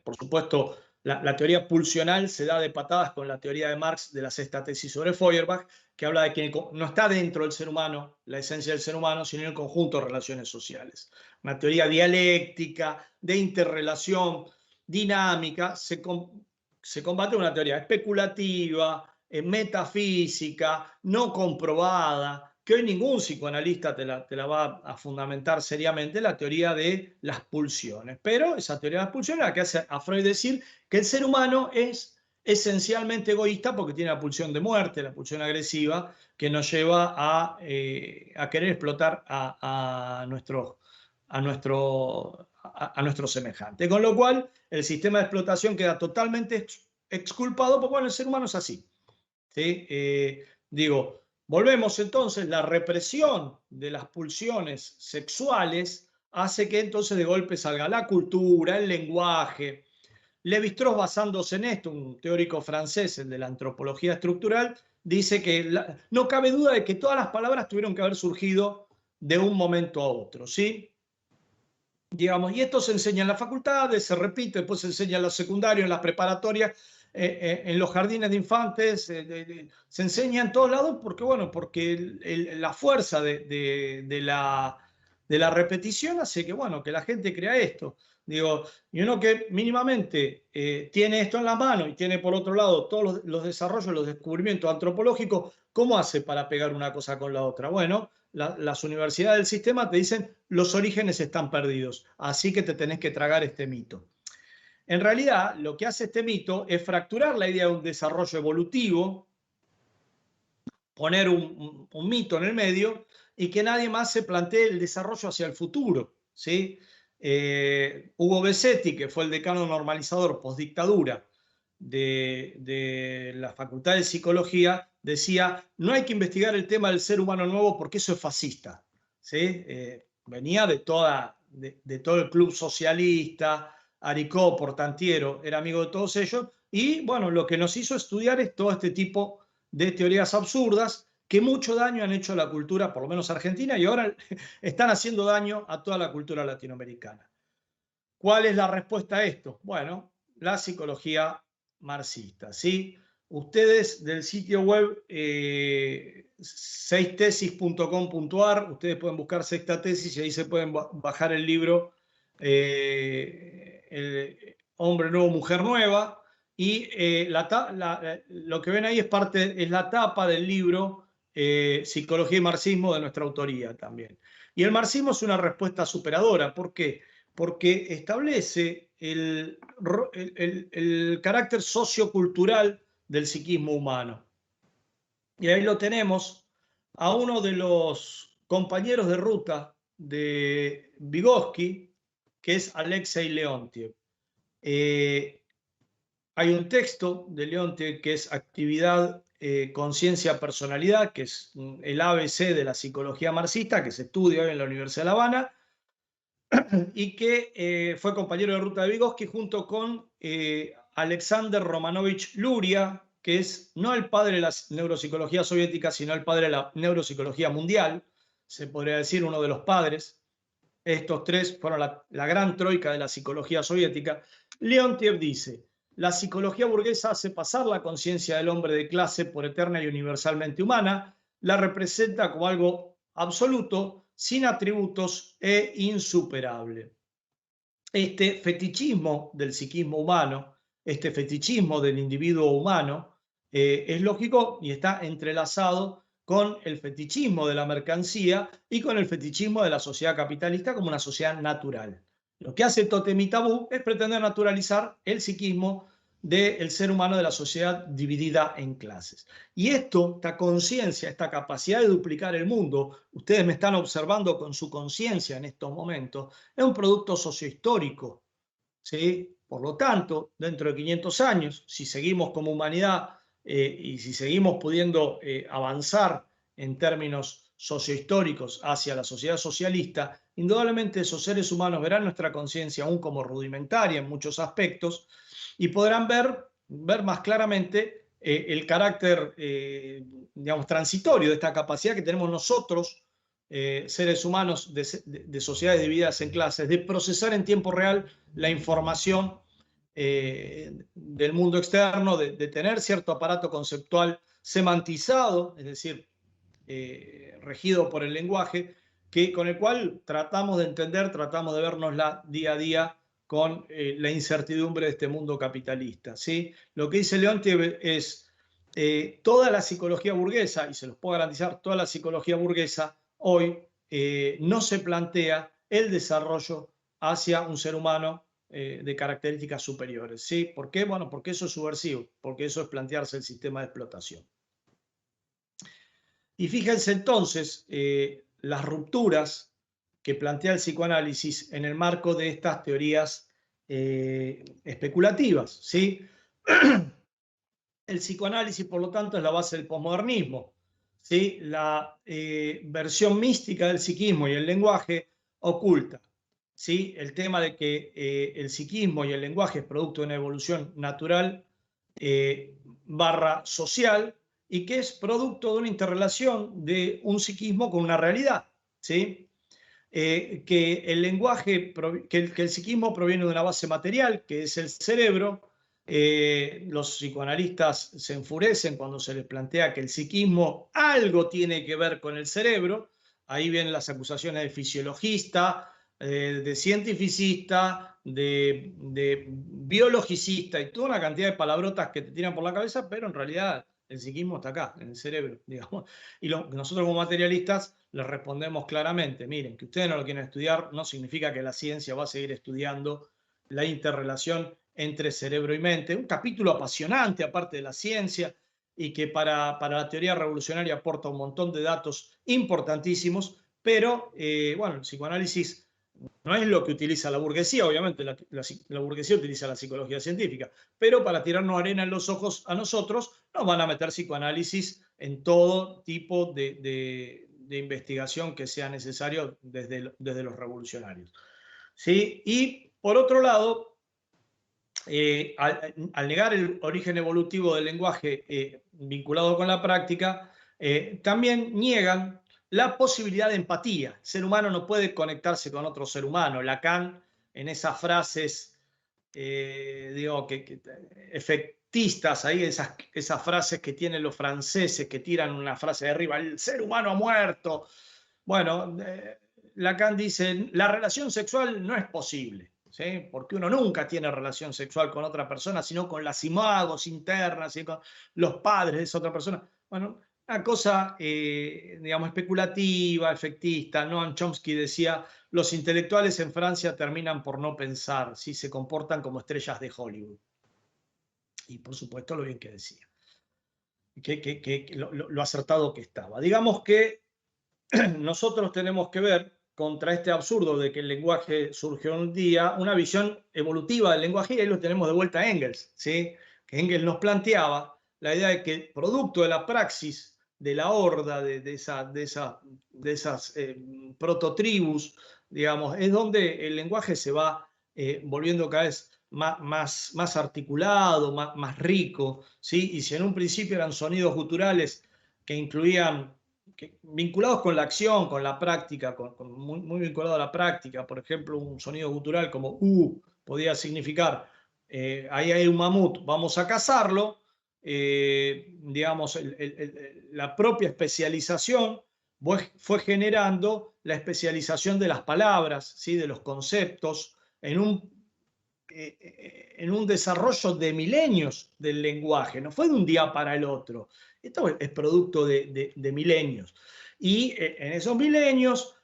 Por supuesto, la teoría pulsional se da de patadas con la teoría de Marx de la sexta tesis sobre Feuerbach, que habla de que no está dentro del ser humano, la esencia del ser humano, sino en el conjunto de relaciones sociales. Una teoría dialéctica, de interrelación, dinámica, se combate una teoría especulativa, metafísica, no comprobada, que hoy ningún psicoanalista te la va a fundamentar seriamente, la teoría de las pulsiones. Pero esa teoría de las pulsiones es la que hace a Freud decir que el ser humano es esencialmente egoísta porque tiene la pulsión de muerte, la pulsión agresiva, que nos lleva a querer explotar a nuestro semejante. Con lo cual, el sistema de explotación queda totalmente exculpado, porque bueno, el ser humano es así, ¿sí? Digo, volvemos entonces, la represión de las pulsiones sexuales hace que entonces de golpe salga la cultura, el lenguaje. Lévi-Strauss, basándose en esto, un teórico francés, el de la antropología estructural, dice que no cabe duda de que todas las palabras tuvieron que haber surgido de un momento a otro, ¿sí? Digamos, y esto se enseña en las facultades, se repite, después se enseña en los secundarios, en las preparatorias, en los jardines de infantes, se enseña en todos lados porque, bueno, porque la fuerza de la repetición hace que, bueno, que la gente crea esto. Digo, y uno que mínimamente tiene esto en la mano y tiene por otro lado todos los desarrollos, los descubrimientos antropológicos, ¿cómo hace para pegar una cosa con la otra? Bueno, las universidades del sistema te dicen los orígenes están perdidos, así que te tenés que tragar este mito. En realidad, lo que hace este mito es fracturar la idea de un desarrollo evolutivo, poner un mito en el medio y que nadie más se plantee el desarrollo hacia el futuro, ¿sí? Hugo Besetti, que fue el decano normalizador postdictadura de la Facultad de Psicología, decía, no hay que investigar el tema del ser humano nuevo porque eso es fascista, ¿sí? Venía de todo el club socialista, Aricó, Portantiero, era amigo de todos ellos, y bueno, lo que nos hizo estudiar es todo este tipo de teorías absurdas que mucho daño han hecho a la cultura, por lo menos argentina, y ahora están haciendo daño a toda la cultura latinoamericana. ¿Cuál es la respuesta a esto? Bueno, la psicología marxista, ¿sí? Ustedes del sitio web 6tesis.com.ar, ustedes pueden buscar Sexta Tesis y ahí se pueden bajar el libro el Hombre Nuevo, Mujer Nueva, y lo que ven ahí es la tapa del libro Psicología y Marxismo, de nuestra autoría también. Y el marxismo es una respuesta superadora. ¿Por qué? Porque establece el carácter sociocultural del psiquismo humano. Y ahí lo tenemos a uno de los compañeros de ruta de Vygotsky, que es Alexei Leontiev. Hay un texto de Leontiev que es Actividad, Conciencia, Personalidad, que es el ABC de la psicología marxista, que se estudia hoy en la Universidad de La Habana, y que fue compañero de ruta de Vygotsky junto con Alexander Romanovich Luria, que es no el padre de la neuropsicología soviética, sino el padre de la neuropsicología mundial, se podría decir uno de los padres. Estos tres fueron la gran troika de la psicología soviética. Leontiev dice, la psicología burguesa hace pasar la conciencia del hombre de clase por eterna y universalmente humana, la representa como algo absoluto, sin atributos e insuperable. Este fetichismo del psiquismo humano, este fetichismo del individuo humano, es lógico y está entrelazado con el fetichismo de la mercancía y con el fetichismo de la sociedad capitalista como una sociedad natural. Lo que hace Totem y Tabú es pretender naturalizar el psiquismo del ser humano, de la sociedad dividida en clases. Y esta conciencia, esta capacidad de duplicar el mundo, ustedes me están observando con su conciencia en estos momentos, es un producto sociohistórico, ¿sí? Por lo tanto, dentro de 500 años, si seguimos como humanidad y si seguimos pudiendo avanzar en términos sociohistóricos hacia la sociedad socialista, indudablemente esos seres humanos verán nuestra conciencia aún como rudimentaria en muchos aspectos y podrán ver más claramente el carácter, digamos, transitorio de esta capacidad que tenemos nosotros, seres humanos de sociedades divididas en clases, de procesar en tiempo real la información del mundo externo, de tener cierto aparato conceptual semantizado, es decir, regido por el lenguaje, con el cual tratamos de entender, tratamos de vernosla día a día con la incertidumbre de este mundo capitalista, ¿sí? Lo que dice Leontief es toda la psicología burguesa, y se los puedo garantizar, toda la psicología burguesa hoy no se plantea el desarrollo hacia un ser humano de características superiores, ¿sí? ¿Por qué? Bueno, porque eso es subversivo, porque eso es plantearse el sistema de explotación. Y fíjense entonces las rupturas que plantea el psicoanálisis en el marco de estas teorías especulativas, ¿sí? El psicoanálisis, por lo tanto, es la base del posmodernismo, ¿sí? La versión mística del psiquismo y el lenguaje oculta, ¿sí? El tema de que el psiquismo y el lenguaje es producto de una evolución natural barra social, y que es producto de una interrelación de un psiquismo con una realidad, ¿sí? Que el lenguaje, que el psiquismo proviene de una base material, que es el cerebro. Los psicoanalistas se enfurecen cuando se les plantea que el psiquismo algo tiene que ver con el cerebro. Ahí vienen las acusaciones de fisiologista, de cientificista, de biologicista y toda una cantidad de palabrotas que te tiran por la cabeza, pero en realidad el psiquismo está acá, en el cerebro, digamos. Y nosotros como materialistas les respondemos claramente, miren, que ustedes no lo quieren estudiar no significa que la ciencia va a seguir estudiando la interrelación entre cerebro y mente. Un capítulo apasionante, aparte de la ciencia, y que para la teoría revolucionaria aporta un montón de datos importantísimos, pero, bueno, el psicoanálisis no es lo que utiliza la burguesía, obviamente la burguesía utiliza la psicología científica, pero para tirarnos arena en los ojos a nosotros nos van a meter psicoanálisis en todo tipo de investigación que sea necesario desde los revolucionarios, ¿sí? Y por otro lado, al negar el origen evolutivo del lenguaje vinculado con la práctica, también niegan la posibilidad de empatía. El ser humano no puede conectarse con otro ser humano. Lacan, en esas frases, digo, efectistas, ahí, esas frases que tienen los franceses, que tiran una frase de arriba, el ser humano ha muerto. Bueno, Lacan dice, la relación sexual no es posible, ¿sí? Porque uno nunca tiene relación sexual con otra persona, sino con las imagos internas y con los padres de esa otra persona. Bueno, una cosa, digamos, especulativa, efectista. Noam Chomsky decía, los intelectuales en Francia terminan por no pensar, ¿sí? Se comportan como estrellas de Hollywood. Y por supuesto lo bien que decía, lo acertado que estaba. Digamos que nosotros tenemos que ver contra este absurdo de que el lenguaje surgió un día, una visión evolutiva del lenguaje, y ahí lo tenemos de vuelta a Engels, ¿sí? Que Engels nos planteaba la idea de que producto de la praxis de la horda, de esas prototribus, digamos, es donde el lenguaje se va volviendo cada vez más articulado, más rico, ¿sí? Y si en un principio eran sonidos guturales que incluían vinculados con la acción, con la práctica, muy vinculado a la práctica. Por ejemplo, un sonido gutural como podía significar ahí hay un mamut, vamos a cazarlo. Digamos, la propia especialización fue generando la especialización de las palabras, ¿sí? De los conceptos, en un desarrollo de milenios del lenguaje, no fue de un día para el otro. Esto es producto de milenios. Y en esos milenios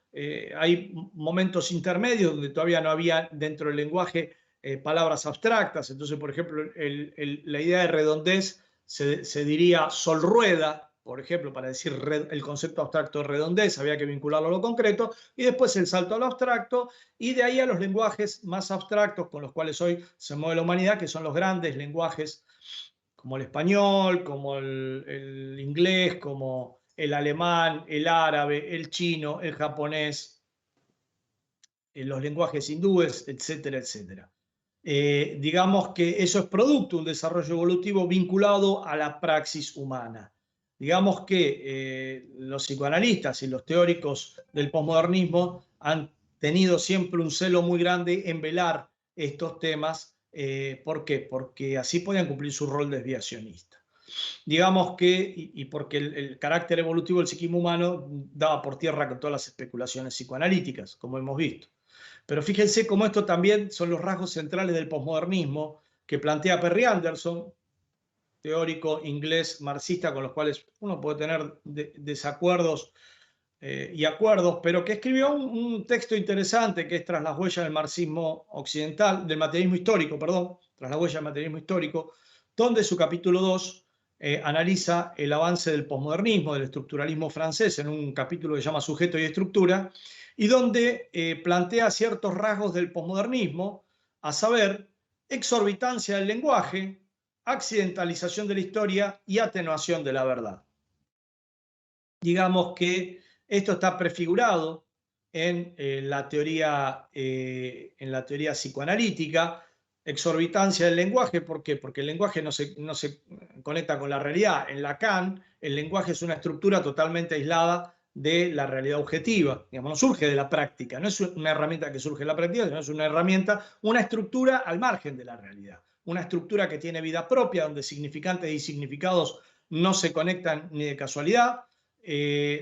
hay momentos intermedios donde todavía no había dentro del lenguaje palabras abstractas. Entonces, por ejemplo, la idea de redondez se diría sol rueda, por ejemplo, para decir el concepto abstracto de redondez, había que vincularlo a lo concreto, y después el salto a lo abstracto, y de ahí a los lenguajes más abstractos con los cuales hoy se mueve la humanidad, que son los grandes lenguajes como el español, como el inglés, como el alemán, el árabe, el chino, el japonés, los lenguajes hindúes, etcétera, etcétera. Digamos que eso es producto de un desarrollo evolutivo vinculado a la praxis humana. Digamos que los psicoanalistas y los teóricos del posmodernismo han tenido siempre un celo muy grande en velar estos temas. ¿Por qué? Porque así podían cumplir su rol desviacionista. Digamos que, y porque el carácter evolutivo del psiquismo humano daba por tierra con todas las especulaciones psicoanalíticas, como hemos visto. Pero fíjense cómo esto también son los rasgos centrales del posmodernismo que plantea Perry Anderson, teórico inglés marxista con los cuales uno puede tener desacuerdos y acuerdos, pero que escribió un texto interesante que es Tras las huellas del marxismo occidental, del materialismo histórico, perdón, Tras las huellas del materialismo histórico, donde su capítulo 2 analiza el avance del posmodernismo, del estructuralismo francés, en un capítulo que se llama Sujeto y Estructura, y donde plantea ciertos rasgos del posmodernismo, a saber, exorbitancia del lenguaje, accidentalización de la historia y atenuación de la verdad. Digamos que esto está prefigurado en la teoría psicoanalítica. Exorbitancia del lenguaje, ¿por qué? Porque el lenguaje no se conecta con la realidad. En Lacan, el lenguaje es una estructura totalmente aislada de la realidad objetiva. Digamos, no surge de la práctica, no es una herramienta que surge de la práctica, sino es una herramienta, una estructura al margen de la realidad. Una estructura que tiene vida propia, donde significantes y significados no se conectan ni de casualidad,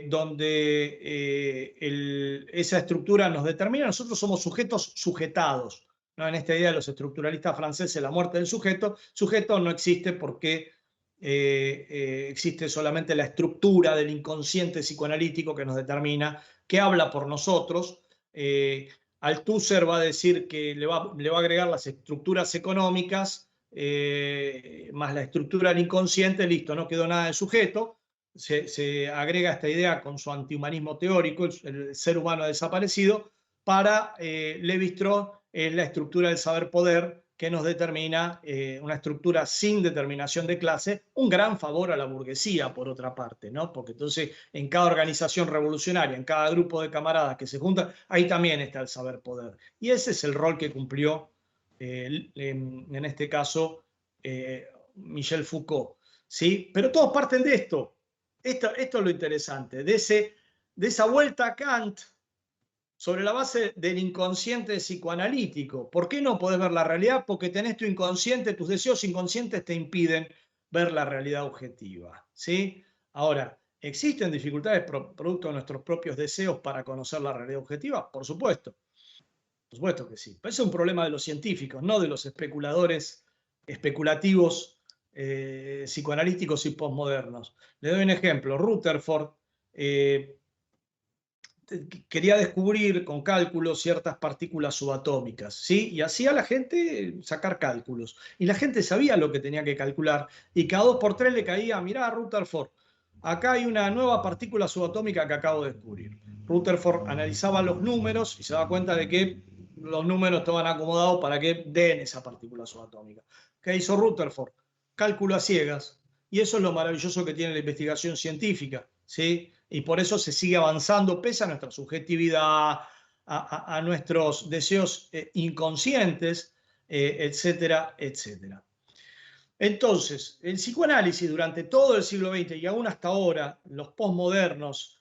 donde esa estructura nos determina. Nosotros somos sujetos sujetados, ¿no? En esta idea de los estructuralistas franceses, la muerte del sujeto no existe porque existe solamente la estructura del inconsciente psicoanalítico que nos determina, que habla por nosotros. Althusser va a decir que le va a agregar las estructuras económicas más la estructura del inconsciente, listo, no quedó nada de sujeto. Se agrega esta idea con su antihumanismo teórico, el ser humano desaparecido. Para Lévi-Strauss es la estructura del saber-poder que nos determina, una estructura sin determinación de clase, un gran favor a la burguesía, por otra parte, ¿no? Porque entonces en cada organización revolucionaria, en cada grupo de camaradas que se juntan, ahí también está el saber-poder. Y ese es el rol que cumplió, en este caso, Michel Foucault, ¿sí? Pero todos parten de esto. Esto es lo interesante, de esa vuelta a Kant sobre la base del inconsciente psicoanalítico. ¿Por qué no podés ver la realidad? Porque tenés tu inconsciente, tus deseos inconscientes te impiden ver la realidad objetiva, ¿sí? Ahora, ¿existen dificultades producto de nuestros propios deseos para conocer la realidad objetiva? Por supuesto que sí. Pero ese es un problema de los científicos, no de los especuladores especulativos psicoanalíticos y posmodernos. Le doy un ejemplo. Rutherford quería descubrir con cálculos ciertas partículas subatómicas, ¿sí? Y hacía a la gente sacar cálculos. Y la gente sabía lo que tenía que calcular. Y cada 2 por 3 le caía, mirá, Rutherford, acá hay una nueva partícula subatómica que acabo de descubrir. Rutherford analizaba los números y se daba cuenta de que los números estaban acomodados para que den esa partícula subatómica. ¿Qué hizo Rutherford? Cálculo a ciegas. Y eso es lo maravilloso que tiene la investigación científica, ¿sí? Y por eso se sigue avanzando pese a nuestra subjetividad, a nuestros deseos inconscientes, etcétera, etcétera. Entonces, el psicoanálisis durante todo el siglo XX y aún hasta ahora, los posmodernos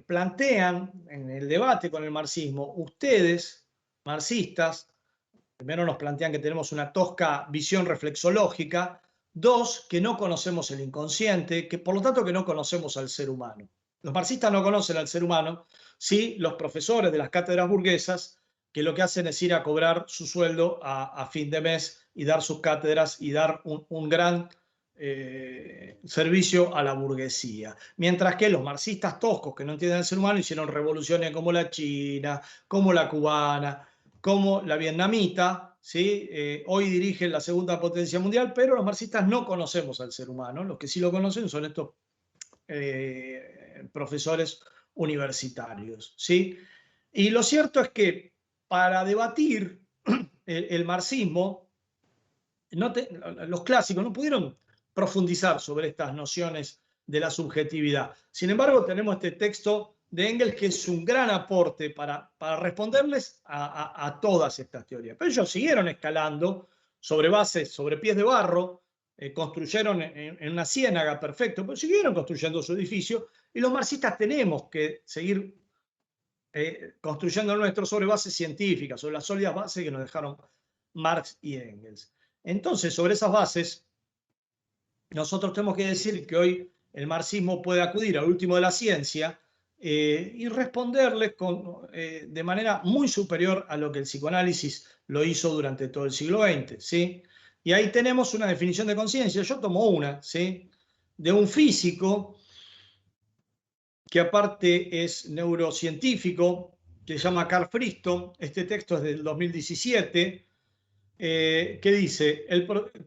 plantean en el debate con el marxismo, ustedes, marxistas, primero nos plantean que tenemos una tosca visión reflexológica, 2, que no conocemos el inconsciente, que por lo tanto que no conocemos al ser humano. Los marxistas no conocen al ser humano, sí los profesores de las cátedras burguesas, que lo que hacen es ir a cobrar su sueldo a fin de mes y dar sus cátedras y dar un gran servicio a la burguesía. Mientras que los marxistas toscos, que no entienden al ser humano, hicieron revoluciones como la china, como la cubana, como la vietnamita, ¿sí? Hoy dirigen la segunda potencia mundial, pero los marxistas no conocemos al ser humano. Los que sí lo conocen son estos profesores universitarios, ¿sí? Y lo cierto es que para debatir el marxismo, los clásicos no pudieron profundizar sobre estas nociones de la subjetividad. Sin embargo, tenemos este texto de Engels que es un gran aporte para responderles a todas estas teorías. Pero ellos siguieron escalando sobre bases, sobre pies de barro, construyeron en una ciénaga, perfecto, pero siguieron construyendo su edificio y los marxistas tenemos que seguir construyendo el nuestro sobre bases científicas, sobre las sólidas bases que nos dejaron Marx y Engels. Entonces, sobre esas bases, nosotros tenemos que decir que hoy el marxismo puede acudir al último de la ciencia y responderles de manera muy superior a lo que el psicoanálisis lo hizo durante todo el siglo XX, ¿sí? Y ahí tenemos una definición de conciencia. Yo tomo una, ¿sí? De un físico que aparte es neurocientífico, que se llama Carl Friston. Este texto es del 2017, que dice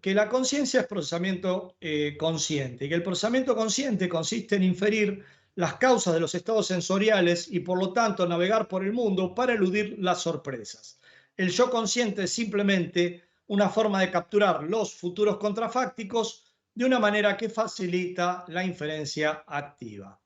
que la conciencia es procesamiento consciente, y que el procesamiento consciente consiste en inferir las causas de los estados sensoriales y por lo tanto navegar por el mundo para eludir las sorpresas. El yo consciente es simplemente una forma de capturar los futuros contrafácticos de una manera que facilita la inferencia activa.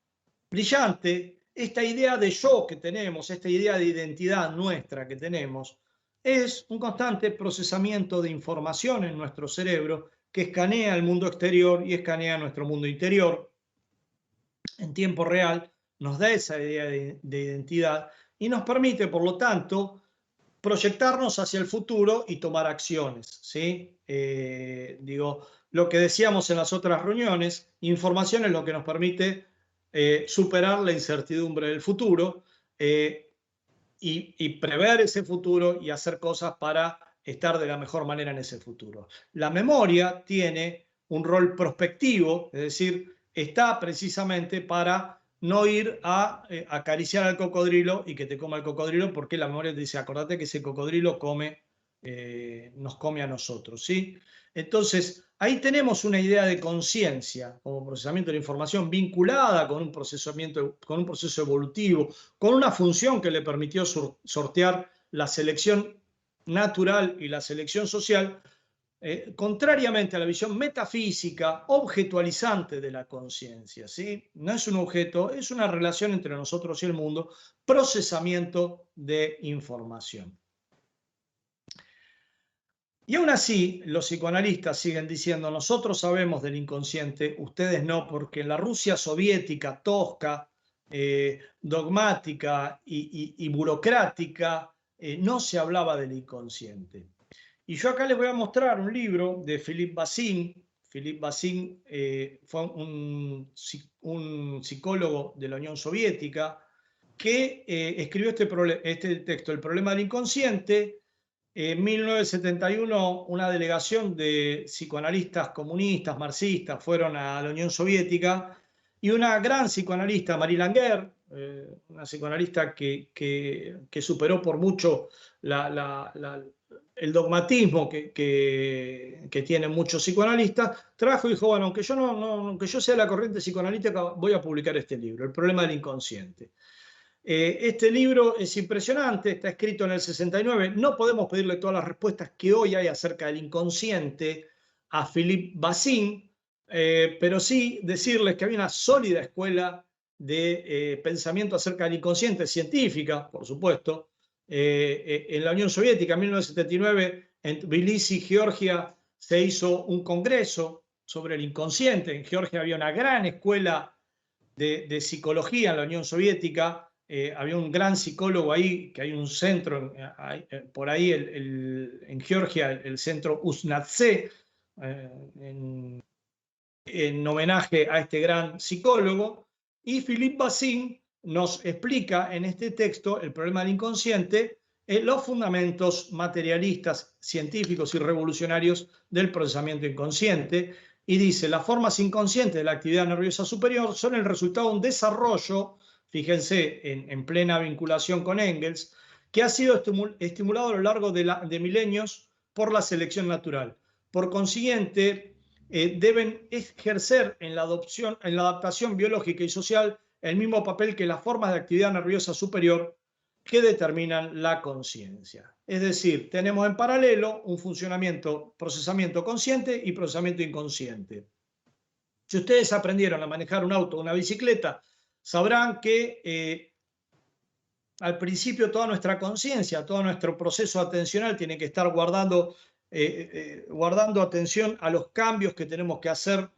Brillante, esta idea de yo que tenemos, esta idea de identidad nuestra que tenemos, es un constante procesamiento de información en nuestro cerebro que escanea el mundo exterior y escanea nuestro mundo interior en tiempo real, nos da esa idea de identidad y nos permite, por lo tanto, proyectarnos hacia el futuro y tomar acciones, ¿sí? Digo, lo que decíamos en las otras reuniones, información es lo que nos permite superar la incertidumbre del futuro y prever ese futuro y hacer cosas para estar de la mejor manera en ese futuro. La memoria tiene un rol prospectivo, es decir, está precisamente para no ir a acariciar al cocodrilo y que te coma el cocodrilo, porque la memoria te dice, acordate que ese cocodrilo nos come a nosotros, ¿sí? Entonces, ahí tenemos una idea de conciencia como procesamiento de la información vinculada con un proceso evolutivo, con una función que le permitió sortear la selección natural y la selección social, contrariamente a la visión metafísica, objetualizante de la conciencia, ¿sí? No es un objeto, es una relación entre nosotros y el mundo, procesamiento de información. Y aún así, los psicoanalistas siguen diciendo, nosotros sabemos del inconsciente, ustedes no, porque en la Rusia soviética, tosca, dogmática y burocrática, no se hablaba del inconsciente. Y yo acá les voy a mostrar un libro de Philippe Bassin. Philippe Bassin fue un psicólogo de la Unión Soviética que escribió este texto, El problema del inconsciente. En 1971, una delegación de psicoanalistas comunistas, marxistas, fueron a la Unión Soviética y una gran psicoanalista, Marie Langer, una psicoanalista que superó por mucho el dogmatismo que tienen muchos psicoanalistas, trajo y dijo, bueno, aunque yo sea la corriente psicoanalítica, voy a publicar este libro, El problema del inconsciente. Este libro es impresionante, está escrito en el 69, no podemos pedirle todas las respuestas que hoy hay acerca del inconsciente a Philippe Bassin, pero sí decirles que había una sólida escuela de pensamiento acerca del inconsciente, científica, por supuesto. En la Unión Soviética, en 1979, en Tbilisi, Georgia, se hizo un congreso sobre el inconsciente. En Georgia había una gran escuela de psicología en la Unión Soviética. Había un gran psicólogo ahí, que hay un centro por ahí en Georgia, el centro Uznatse, en homenaje a este gran psicólogo. Y Philippe Bazin nos explica en este texto el problema del inconsciente, los fundamentos materialistas, científicos y revolucionarios del procesamiento inconsciente, y dice: las formas inconscientes de la actividad nerviosa superior son el resultado de un desarrollo, fíjense, en plena vinculación con Engels, que ha sido estimulado a lo largo de milenios por la selección natural. Por consiguiente, deben ejercer en la adaptación biológica y social el mismo papel que las formas de actividad nerviosa superior que determinan la conciencia. Es decir, tenemos en paralelo un procesamiento consciente y procesamiento inconsciente. Si ustedes aprendieron a manejar un auto o una bicicleta, sabrán que al principio toda nuestra conciencia, todo nuestro proceso atencional tiene que estar guardando atención a los cambios que tenemos que hacer,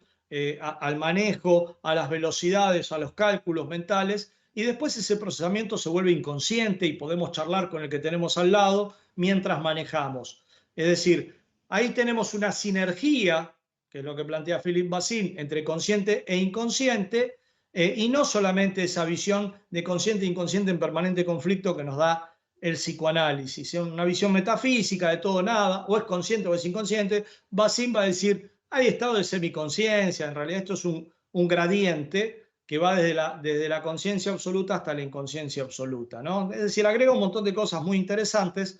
al manejo, a las velocidades, a los cálculos mentales, y después ese procesamiento se vuelve inconsciente y podemos charlar con el que tenemos al lado mientras manejamos. Es decir, ahí tenemos una sinergia, que es lo que plantea Philippe Bazin, entre consciente e inconsciente, y no solamente esa visión de consciente e inconsciente en permanente conflicto que nos da el psicoanálisis, es una visión metafísica de todo nada, o es consciente o es inconsciente. Bazin va a decir: hay estado de semiconsciencia, en realidad esto es un gradiente que va desde la conciencia absoluta hasta la inconsciencia absoluta, ¿no? Es decir, agrega un montón de cosas muy interesantes.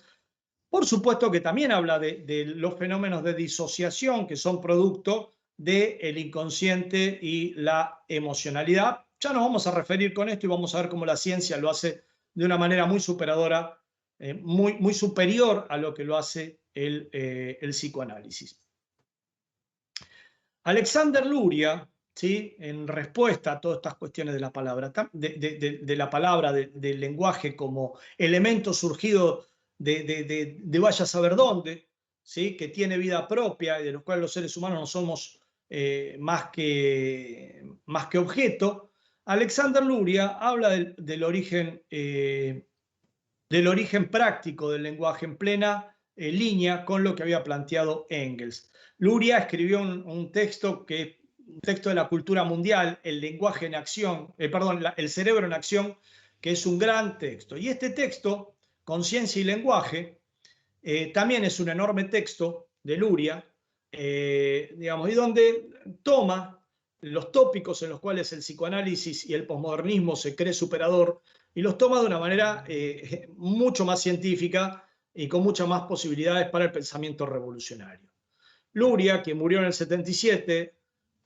Por supuesto que también habla de los fenómenos de disociación que son producto del inconsciente y la emocionalidad. Ya nos vamos a referir con esto y vamos a ver cómo la ciencia lo hace de una manera muy superadora, muy superior a lo que lo hace el psicoanálisis. Alexander Luria, ¿sí?, en respuesta a todas estas cuestiones de la palabra, del lenguaje como elemento surgido de vaya a saber dónde, ¿sí?, que tiene vida propia y de los cuales los seres humanos no somos más que objeto, Alexander Luria habla del origen práctico del lenguaje en plena línea con lo que había planteado Engels. Luria escribió un texto de la cultura mundial, el lenguaje en acción, el cerebro en acción, que es un gran texto. Y este texto, Conciencia y lenguaje, también es un enorme texto de Luria, digamos, y donde toma los tópicos en los cuales el psicoanálisis y el posmodernismo se cree superador, y los toma de una manera mucho más científica y con muchas más posibilidades para el pensamiento revolucionario. Luria, que murió en el 77,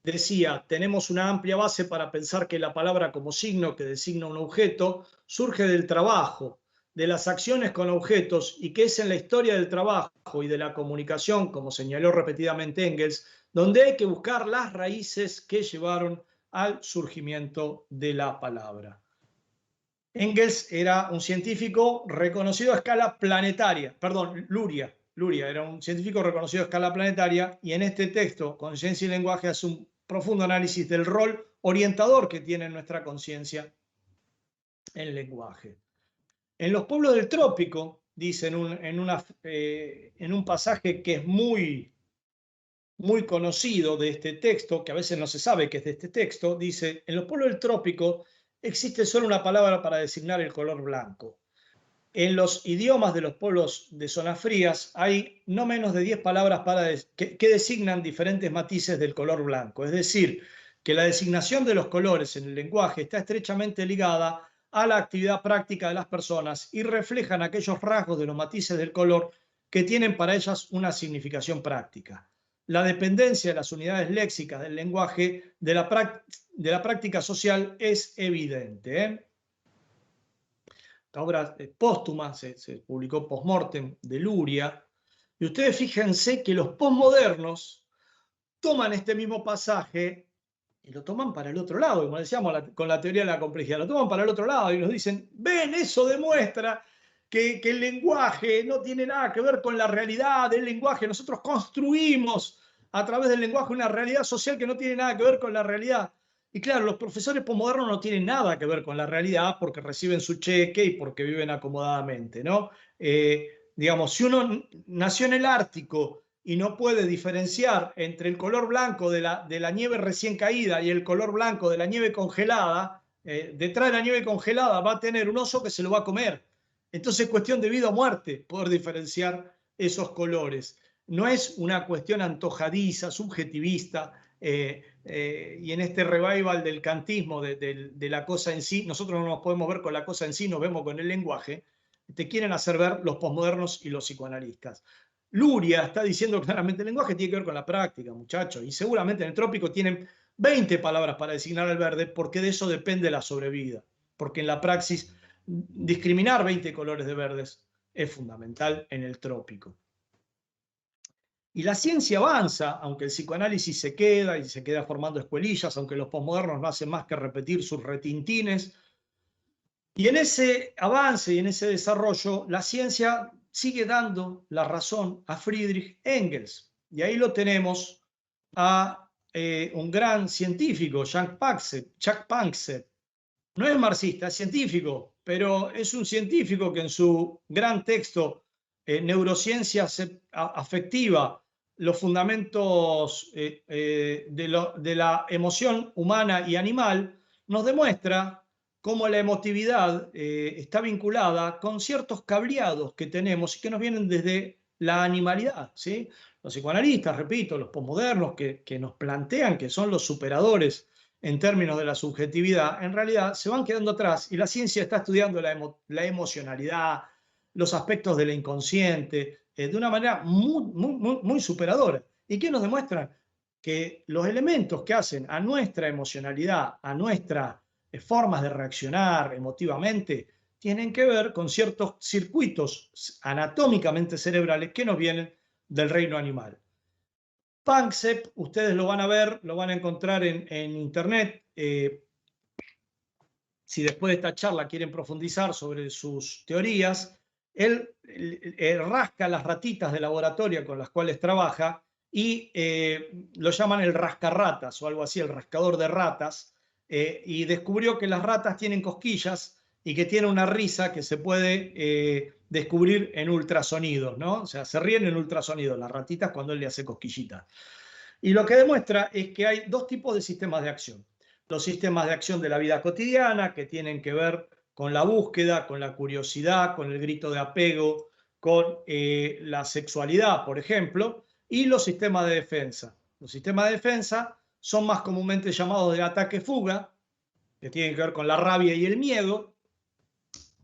decía: tenemos una amplia base para pensar que la palabra como signo que designa un objeto surge del trabajo, de las acciones con objetos, y que es en la historia del trabajo y de la comunicación, como señaló repetidamente Engels, donde hay que buscar las raíces que llevaron al surgimiento de la palabra. Engels era un científico reconocido a escala planetaria, Luria era un científico reconocido a escala planetaria, y en este texto, Conciencia y lenguaje, hace un profundo análisis del rol orientador que tiene nuestra conciencia el lenguaje. En los pueblos del trópico, dice en un pasaje que es muy conocido de este texto, que a veces no se sabe que es de este texto, dice: en los pueblos del trópico existe solo una palabra para designar el color blanco. En los idiomas de los pueblos de zonas frías hay no menos de 10 palabras que designan diferentes matices del color blanco. Es decir, que la designación de los colores en el lenguaje está estrechamente ligada a la actividad práctica de las personas y reflejan aquellos rasgos de los matices del color que tienen para ellas una significación práctica. La dependencia de las unidades léxicas del lenguaje de la práctica social es evidente. La obra póstuma se publicó post-mortem de Luria, y ustedes fíjense que los posmodernos toman este mismo pasaje y lo toman para el otro lado, como decíamos con la teoría de la complejidad, lo toman para el otro lado y nos dicen: ven, eso demuestra que el lenguaje no tiene nada que ver con la realidad del lenguaje, nosotros construimos a través del lenguaje una realidad social que no tiene nada que ver con la realidad. Y claro, los profesores posmodernos no tienen nada que ver con la realidad porque reciben su cheque y porque viven acomodadamente, ¿no? Digamos, si uno nació en el Ártico y no puede diferenciar entre el color blanco de la nieve recién caída y el color blanco de la nieve congelada, detrás de la nieve congelada va a tener un oso que se lo va a comer. Entonces es cuestión de vida o muerte poder diferenciar esos colores. No es una cuestión antojadiza, subjetivista, y en este revival del kantismo, de la cosa en sí, nosotros no nos podemos ver con la cosa en sí, nos vemos con el lenguaje, te quieren hacer ver los posmodernos y los psicoanalistas. Luria está diciendo claramente el lenguaje tiene que ver con la práctica, muchachos, y seguramente en el trópico tienen 20 palabras para designar al verde, porque de eso depende la sobrevida, porque en la praxis discriminar 20 colores de verdes es fundamental en el trópico. Y la ciencia avanza, aunque el psicoanálisis se queda y se queda formando escuelillas, aunque los posmodernos no hacen más que repetir sus retintines. Y en ese avance y en ese desarrollo, la ciencia sigue dando la razón a Friedrich Engels. Y ahí lo tenemos a un gran científico, Jack Panksepp. No es marxista, es científico, pero es un científico que en su gran texto Neurociencia Afectiva, los fundamentos de la emoción humana y animal, nos demuestra cómo la emotividad está vinculada con ciertos cableados que tenemos y que nos vienen desde la animalidad, ¿sí? Los psicoanalistas, repito, los posmodernos que nos plantean que son los superadores en términos de la subjetividad, en realidad se van quedando atrás y la ciencia está estudiando la emocionalidad, los aspectos de la inconsciente, de una manera muy superadora. ¿Y qué nos demuestran? Que los elementos que hacen a nuestra emocionalidad, a nuestras formas de reaccionar emotivamente, tienen que ver con ciertos circuitos anatómicamente cerebrales que nos vienen del reino animal. Panksepp, ustedes lo van a ver, lo van a encontrar en internet. Si después de esta charla quieren profundizar sobre sus teorías, él rasca las ratitas de laboratorio con las cuales trabaja y lo llaman el rascarratas o algo así, el rascador de ratas, y descubrió que las ratas tienen cosquillas y que tienen una risa que se puede descubrir en ultrasonidos, ¿no? O sea, se ríen en ultrasonidos las ratitas cuando él le hace cosquillitas. Y lo que demuestra es que hay dos tipos de sistemas de acción. Los sistemas de acción de la vida cotidiana, que tienen que ver con la búsqueda, con la curiosidad, con el grito de apego, con la sexualidad, por ejemplo, y los sistemas de defensa. Los sistemas de defensa son más comúnmente llamados de ataque-fuga, que tienen que ver con la rabia y el miedo,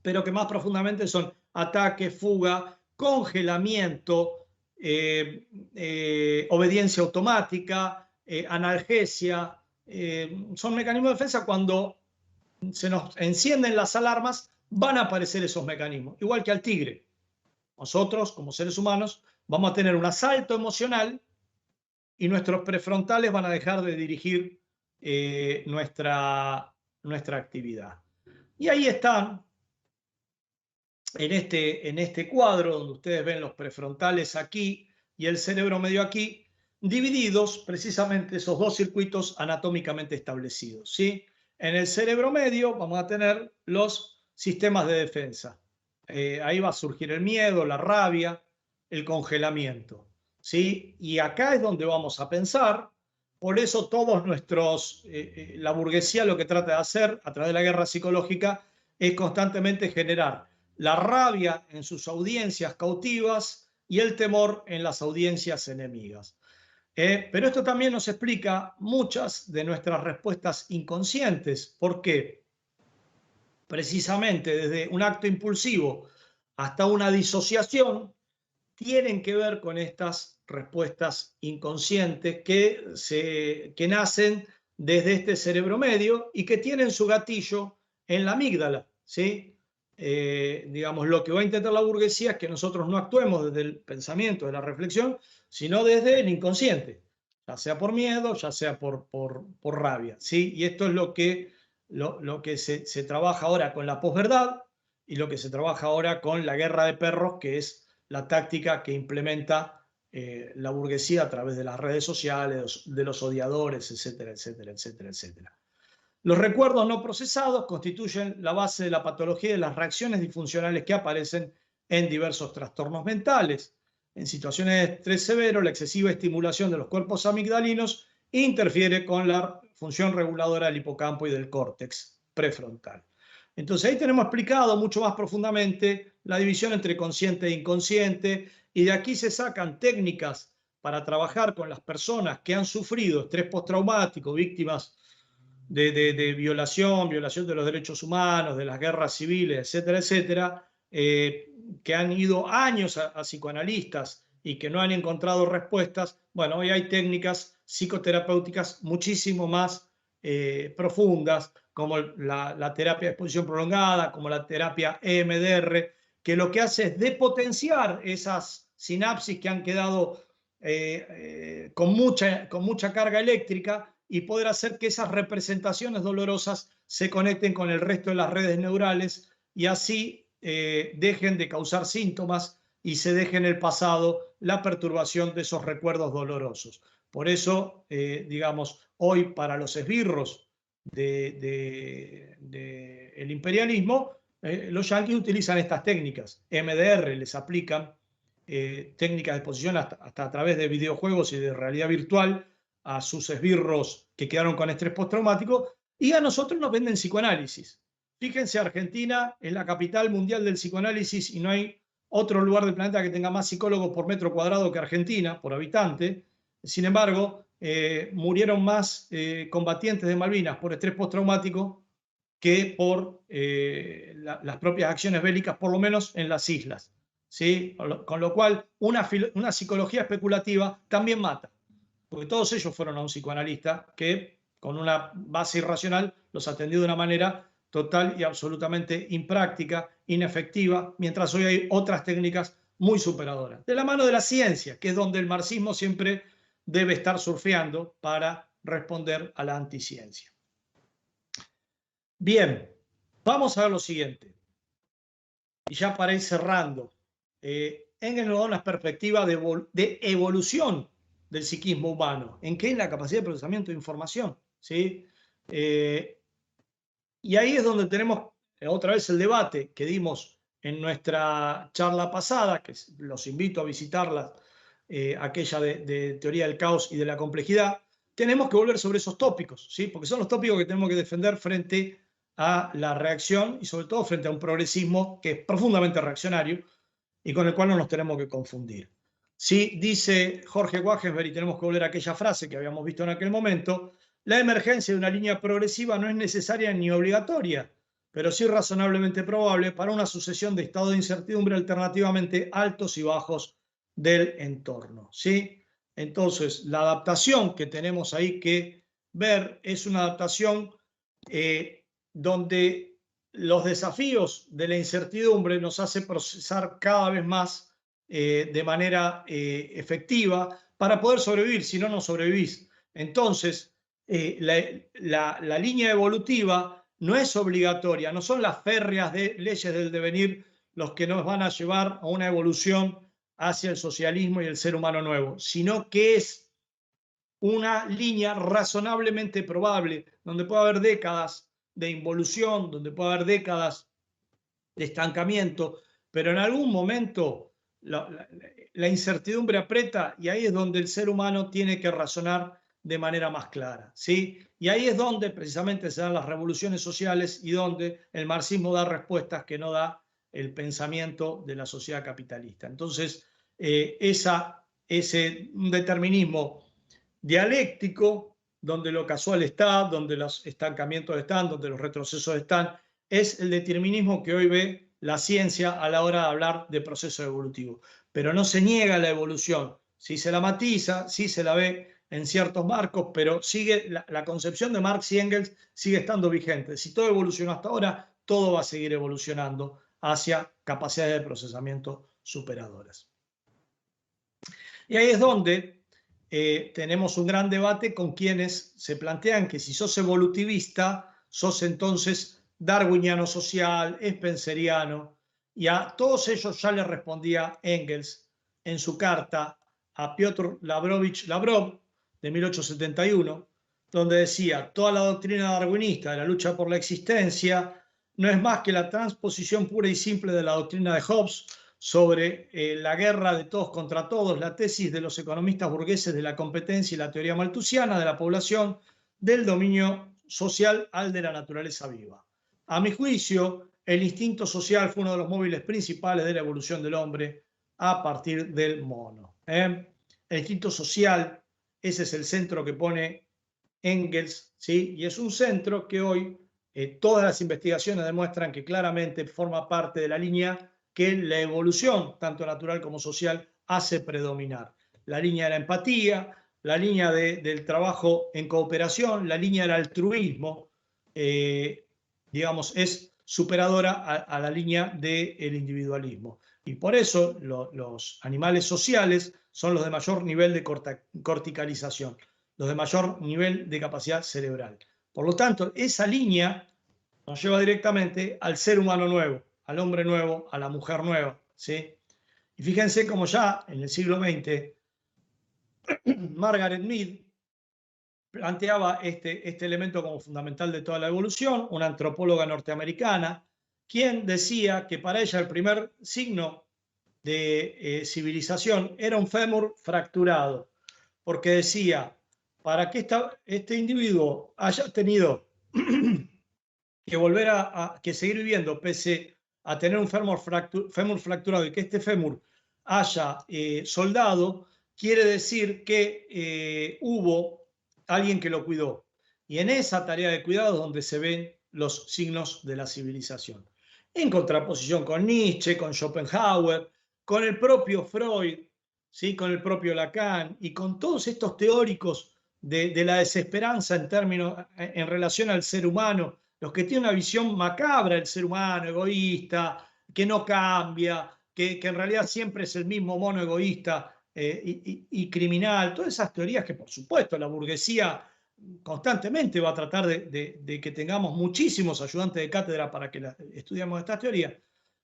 pero que más profundamente son ataque, fuga, congelamiento, obediencia automática, analgesia. Son mecanismos de defensa. Cuando se nos encienden las alarmas, van a aparecer esos mecanismos, igual que al tigre. Nosotros, como seres humanos, vamos a tener un asalto emocional y nuestros prefrontales van a dejar de dirigir nuestra actividad. Y ahí están, en este cuadro, donde ustedes ven los prefrontales aquí y el cerebro medio aquí, divididos precisamente esos dos circuitos anatómicamente establecidos, ¿sí? En el cerebro medio vamos a tener los sistemas de defensa. Ahí va a surgir el miedo, la rabia, el congelamiento, ¿sí? Y acá es donde vamos a pensar. Por eso todos nuestros, la burguesía lo que trata de hacer a través de la guerra psicológica es constantemente generar la rabia en sus audiencias cautivas y el temor en las audiencias enemigas. Pero esto también nos explica muchas de nuestras respuestas inconscientes. ¿Por qué? Precisamente desde un acto impulsivo hasta una disociación tienen que ver con estas respuestas inconscientes que nacen desde este cerebro medio y que tienen su gatillo en la amígdala, ¿sí? Digamos, lo que va a intentar la burguesía es que nosotros no actuemos desde el pensamiento, de la reflexión, sino desde el inconsciente, ya sea por miedo, ya sea por rabia, ¿sí? Y esto es lo que se trabaja ahora con la posverdad y lo que se trabaja ahora con la guerra de perros, que es la táctica que implementa la burguesía a través de las redes sociales, de los odiadores, etcétera, etcétera, etcétera, etcétera. Los recuerdos no procesados constituyen la base de la patología y de las reacciones disfuncionales que aparecen en diversos trastornos mentales. En situaciones de estrés severo, la excesiva estimulación de los cuerpos amigdalinos interfiere con la función reguladora del hipocampo y del córtex prefrontal. Entonces ahí tenemos explicado mucho más profundamente la división entre consciente e inconsciente, y de aquí se sacan técnicas para trabajar con las personas que han sufrido estrés postraumático, víctimas de violación de los derechos humanos, de las guerras civiles, etcétera, etcétera, que han ido años a psicoanalistas y que no han encontrado respuestas. Bueno, hoy hay técnicas psicoterapéuticas muchísimo más profundas, como la terapia de exposición prolongada, como la terapia EMDR, que lo que hace es depotenciar esas sinapsis que han quedado con mucha carga eléctrica, y poder hacer que esas representaciones dolorosas se conecten con el resto de las redes neurales, y así dejen de causar síntomas y se deje en el pasado la perturbación de esos recuerdos dolorosos. Por eso, digamos, hoy para los esbirros del imperialismo, los yanquis utilizan estas técnicas. MDR les aplican técnicas de exposición hasta a través de videojuegos y de realidad virtual a sus esbirros que quedaron con estrés postraumático, y a nosotros nos venden psicoanálisis. Fíjense, Argentina es la capital mundial del psicoanálisis y no hay otro lugar del planeta que tenga más psicólogos por metro cuadrado que Argentina, por habitante. Sin embargo, murieron más combatientes de Malvinas por estrés postraumático que por las propias acciones bélicas, por lo menos en las islas, ¿sí? Con lo cual, una psicología especulativa también mata, porque todos ellos fueron a un psicoanalista que, con una base irracional, los atendió de una manera total y absolutamente impráctica, inefectiva, mientras hoy hay otras técnicas muy superadoras. De la mano de la ciencia, que es donde el marxismo siempre debe estar surfeando para responder a la anticiencia. Bien, vamos a ver lo siguiente. Y ya para ir cerrando, Engels nos da una perspectiva de evolución del psiquismo humano. ¿En qué? En la capacidad de procesamiento de información, ¿sí? Y ahí es donde tenemos otra vez el debate que dimos en nuestra charla pasada, que los invito a visitarla, aquella de teoría del caos y de la complejidad. Tenemos que volver sobre esos tópicos, ¿sí? Porque son los tópicos que tenemos que defender frente a la reacción y sobre todo frente a un progresismo que es profundamente reaccionario y con el cual no nos tenemos que confundir. Sí, dice Jorge Wagenberg, y tenemos que volver a aquella frase que habíamos visto en aquel momento: la emergencia de una línea progresiva no es necesaria ni obligatoria, pero sí razonablemente probable para una sucesión de estados de incertidumbre alternativamente altos y bajos del entorno, ¿sí? Entonces, la adaptación que tenemos ahí que ver es una adaptación donde los desafíos de la incertidumbre nos hace procesar cada vez más de manera efectiva para poder sobrevivir, si no, no sobrevivís. Entonces, la línea evolutiva no es obligatoria, no son las férreas leyes del devenir los que nos van a llevar a una evolución hacia el socialismo y el ser humano nuevo, sino que es una línea razonablemente probable, donde puede haber décadas de involución, donde puede haber décadas de estancamiento, pero en algún momento la incertidumbre aprieta, y ahí es donde el ser humano tiene que razonar de manera más clara, ¿sí? Y ahí es donde precisamente se dan las revoluciones sociales y donde el marxismo da respuestas que no da el pensamiento de la sociedad capitalista. Entonces, ese determinismo dialéctico, donde lo casual está, donde los estancamientos están, donde los retrocesos están, es el determinismo que hoy ve la ciencia a la hora de hablar de proceso evolutivo. Pero no se niega la evolución, sí se la matiza, sí se la ve en ciertos marcos, pero sigue la concepción de Marx y Engels sigue estando vigente. Si todo evolucionó hasta ahora, todo va a seguir evolucionando hacia capacidades de procesamiento superadoras. Y ahí es donde tenemos un gran debate con quienes se plantean que si sos evolutivista, sos entonces darwiniano social, spenceriano, y a todos ellos ya le respondía Engels en su carta a Piotr Lavrovich Lavrov de 1871, donde decía: toda la doctrina darwinista de la lucha por la existencia no es más que la transposición pura y simple de la doctrina de Hobbes sobre la guerra de todos contra todos, la tesis de los economistas burgueses de la competencia y la teoría malthusiana de la población, del dominio social al de la naturaleza viva. A mi juicio, el instinto social fue uno de los móviles principales de la evolución del hombre a partir del mono. El instinto social, ese es el centro que pone Engels, ¿sí? Y es un centro que hoy todas las investigaciones demuestran que claramente forma parte de la línea que la evolución, tanto natural como social, hace predominar. La línea de la empatía, la línea del trabajo en cooperación, la línea del altruismo, digamos, es superadora a la línea del individualismo. Y por eso los animales sociales son los de mayor nivel de corticalización, los de mayor nivel de capacidad cerebral. Por lo tanto, esa línea nos lleva directamente al ser humano nuevo, al hombre nuevo, a la mujer nueva, ¿sí? Y fíjense cómo ya en el siglo XX, Margaret Mead planteaba este elemento como fundamental de toda la evolución, una antropóloga norteamericana, quien decía que para ella el primer signo de civilización era un fémur fracturado, porque decía, para que este individuo haya tenido que volver que seguir viviendo pese a tener un fémur fracturado y que este fémur haya soldado, quiere decir que hubo alguien que lo cuidó. Y en esa tarea de cuidado es donde se ven los signos de la civilización. En contraposición con Nietzsche, con Schopenhauer, con el propio Freud, ¿sí? Con el propio Lacan y con todos estos teóricos de la desesperanza en relación al ser humano, los que tienen una visión macabra del ser humano, egoísta, que no cambia, que en realidad siempre es el mismo mono egoísta y criminal, todas esas teorías que por supuesto la burguesía constantemente va a tratar de que tengamos muchísimos ayudantes de cátedra para que estudiemos estas teorías.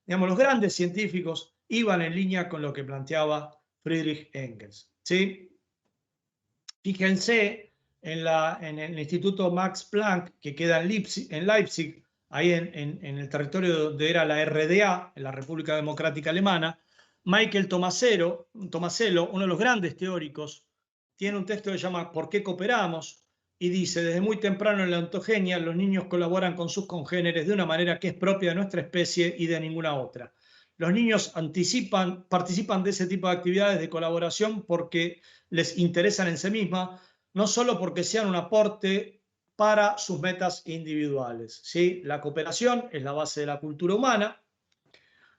Digamos, los grandes científicos iban en línea con lo que planteaba Friedrich Engels, ¿sí? Fíjense en el Instituto Max Planck, que queda en Leipzig, ahí en el territorio donde era la RDA, en la República Democrática Alemana, Michael Tomasello, uno de los grandes teóricos, tiene un texto que se llama ¿Por qué cooperamos? Y dice, desde muy temprano en la ontogenia, los niños colaboran con sus congéneres de una manera que es propia de nuestra especie y de ninguna otra. Los niños participan de ese tipo de actividades de colaboración porque les interesan en sí mismas, no solo porque sean un aporte para sus metas individuales, ¿sí? La cooperación es la base de la cultura humana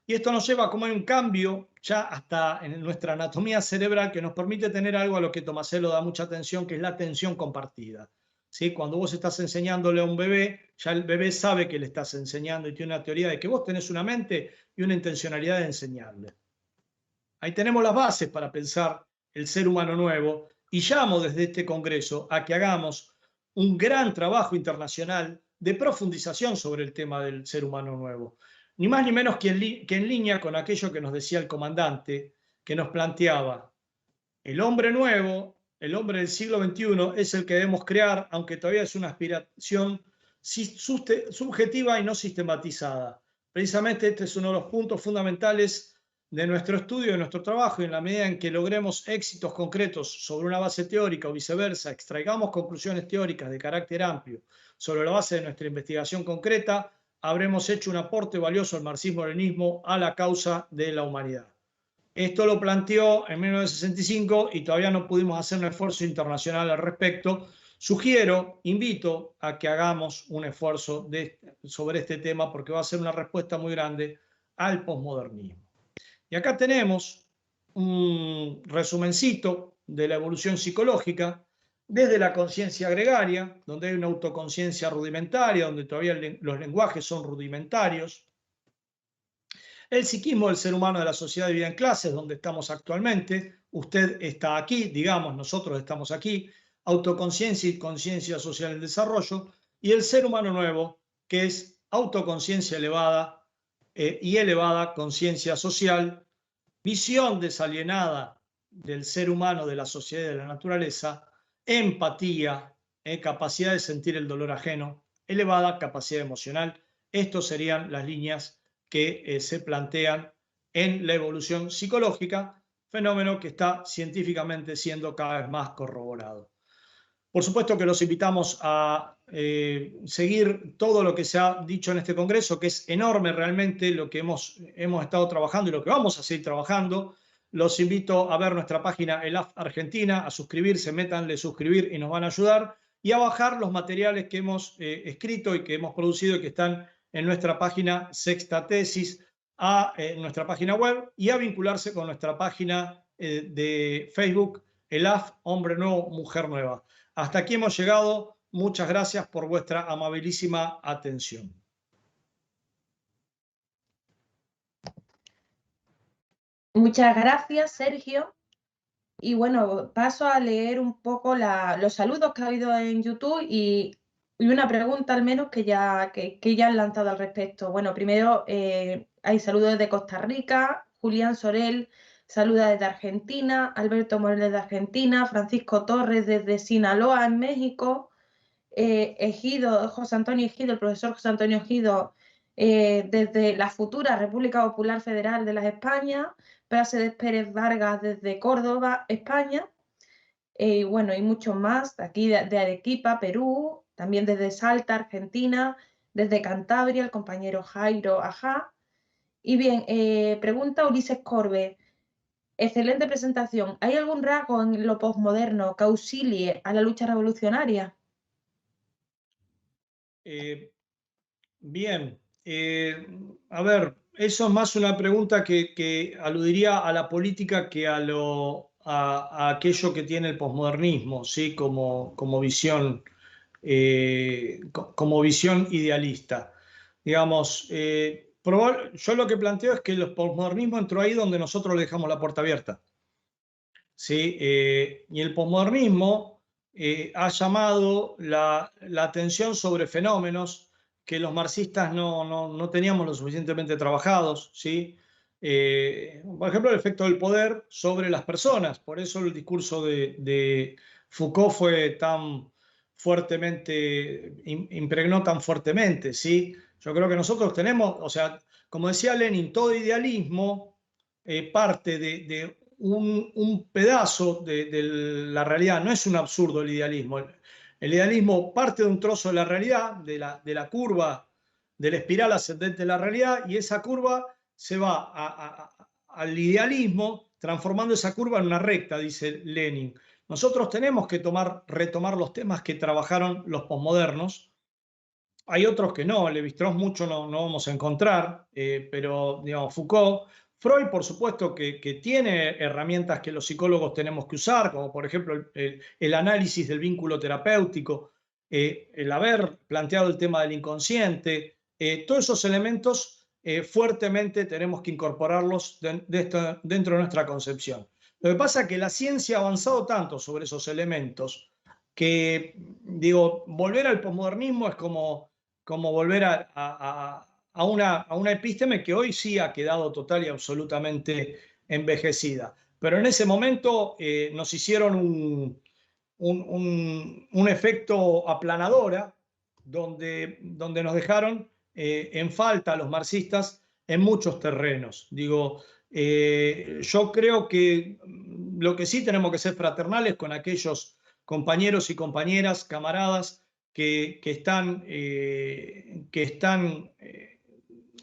y esto nos lleva a como hay un cambio ya hasta en nuestra anatomía cerebral que nos permite tener algo a lo que Tomasello da mucha atención, que es la atención compartida. ¿Sí? Cuando vos estás enseñándole a un bebé, ya el bebé sabe que le estás enseñando y tiene una teoría de que vos tenés una mente y una intencionalidad de enseñarle. Ahí tenemos las bases para pensar el ser humano nuevo y llamo desde este congreso a que hagamos un gran trabajo internacional de profundización sobre el tema del ser humano nuevo. Ni más ni menos que en línea con aquello que nos decía el comandante, que nos planteaba, el hombre nuevo, el hombre del siglo XXI es el que debemos crear, aunque todavía es una aspiración subjetiva y no sistematizada. Precisamente este es uno de los puntos fundamentales de nuestro estudio, de nuestro trabajo, y en la medida en que logremos éxitos concretos sobre una base teórica o viceversa, extraigamos conclusiones teóricas de carácter amplio sobre la base de nuestra investigación concreta, habremos hecho un aporte valioso al marxismo-leninismo a la causa de la humanidad. Esto lo planteó en 1965 y todavía no pudimos hacer un esfuerzo internacional al respecto. Sugiero, invito a que hagamos un esfuerzo sobre este tema porque va a ser una respuesta muy grande al posmodernismo. Y acá tenemos un resumencito de la evolución psicológica desde la conciencia gregaria, donde hay una autoconciencia rudimentaria, donde todavía los lenguajes son rudimentarios. El psiquismo del ser humano de la sociedad de vida en clases, donde estamos actualmente. Usted está aquí, digamos, nosotros estamos aquí. Autoconciencia y conciencia social en desarrollo. Y el ser humano nuevo, que es autoconciencia elevada y elevada conciencia social, visión desalienada del ser humano, de la sociedad y de la naturaleza, empatía, capacidad de sentir el dolor ajeno, elevada capacidad emocional. Estos serían las líneas que se plantean en la evolución psicológica, fenómeno que está científicamente siendo cada vez más corroborado. Por supuesto que los invitamos a seguir todo lo que se ha dicho en este congreso, que es enorme realmente lo que hemos estado trabajando y lo que vamos a seguir trabajando. Los invito a ver nuestra página ELAF Argentina, a suscribirse, métanle suscribir y nos van a ayudar, y a bajar los materiales que hemos escrito y que hemos producido y que están en nuestra página Sexta Tesis, a nuestra página web, y a vincularse con nuestra página de Facebook, ELAF Hombre Nuevo, Mujer Nueva. Hasta aquí hemos llegado. Muchas gracias por vuestra amabilísima atención. Muchas gracias, Sergio. Y bueno, paso a leer un poco los saludos que ha habido en YouTube y una pregunta al menos que ya han lanzado al respecto. Bueno, primero hay saludos desde Costa Rica, Julián Sorel saluda desde Argentina, Alberto Morel desde Argentina, Francisco Torres desde Sinaloa, en México, Ejido, José Antonio Ejido, el profesor José Antonio Ejido, desde la futura República Popular Federal de las Españas, Práxedes Pérez Vargas desde Córdoba, España, y bueno, y muchos más, aquí de Arequipa, Perú, también desde Salta, Argentina, desde Cantabria, el compañero Jairo Ajá. Y bien, pregunta Ulises Corbe, excelente presentación, ¿hay algún rasgo en lo posmoderno que auxilie a la lucha revolucionaria? Bien, a ver, eso es más una pregunta que aludiría a la política que a aquello que tiene el posmodernismo, ¿sí? Como visión, como visión idealista. Digamos, yo lo que planteo es que el posmodernismo entró ahí donde nosotros le dejamos la puerta abierta, ¿sí? Y el posmodernismo ha llamado la atención sobre fenómenos que los marxistas no teníamos lo suficientemente trabajados, ¿sí? Por ejemplo, el efecto del poder sobre las personas. Por eso el discurso de Foucault fue tan fuertemente, impregnó tan fuertemente, ¿sí? Yo creo que nosotros tenemos, o sea, como decía Lenin, todo idealismo parte de un pedazo de la realidad. No es un absurdo el idealismo. El idealismo parte de un trozo de la realidad, de la curva, de la espiral ascendente de la realidad, y esa curva se va al idealismo, transformando esa curva en una recta, dice Lenin. Nosotros tenemos que retomar los temas que trabajaron los posmodernos. Hay otros que no, Lévi-Strauss mucho no vamos a encontrar, pero digamos, Foucault, Freud, por supuesto que tiene herramientas que los psicólogos tenemos que usar, como por ejemplo el análisis del vínculo terapéutico, el haber planteado el tema del inconsciente, todos esos elementos fuertemente tenemos que incorporarlos dentro de nuestra concepción. Lo que pasa es que la ciencia ha avanzado tanto sobre esos elementos que, digo, volver al posmodernismo es como volver a una epísteme que hoy sí ha quedado total y absolutamente envejecida. Pero en ese momento nos hicieron un efecto aplanadora donde nos dejaron en falta a los marxistas en muchos terrenos. Digo, yo creo que lo que sí tenemos que ser fraternales con aquellos compañeros y compañeras, camaradas, que están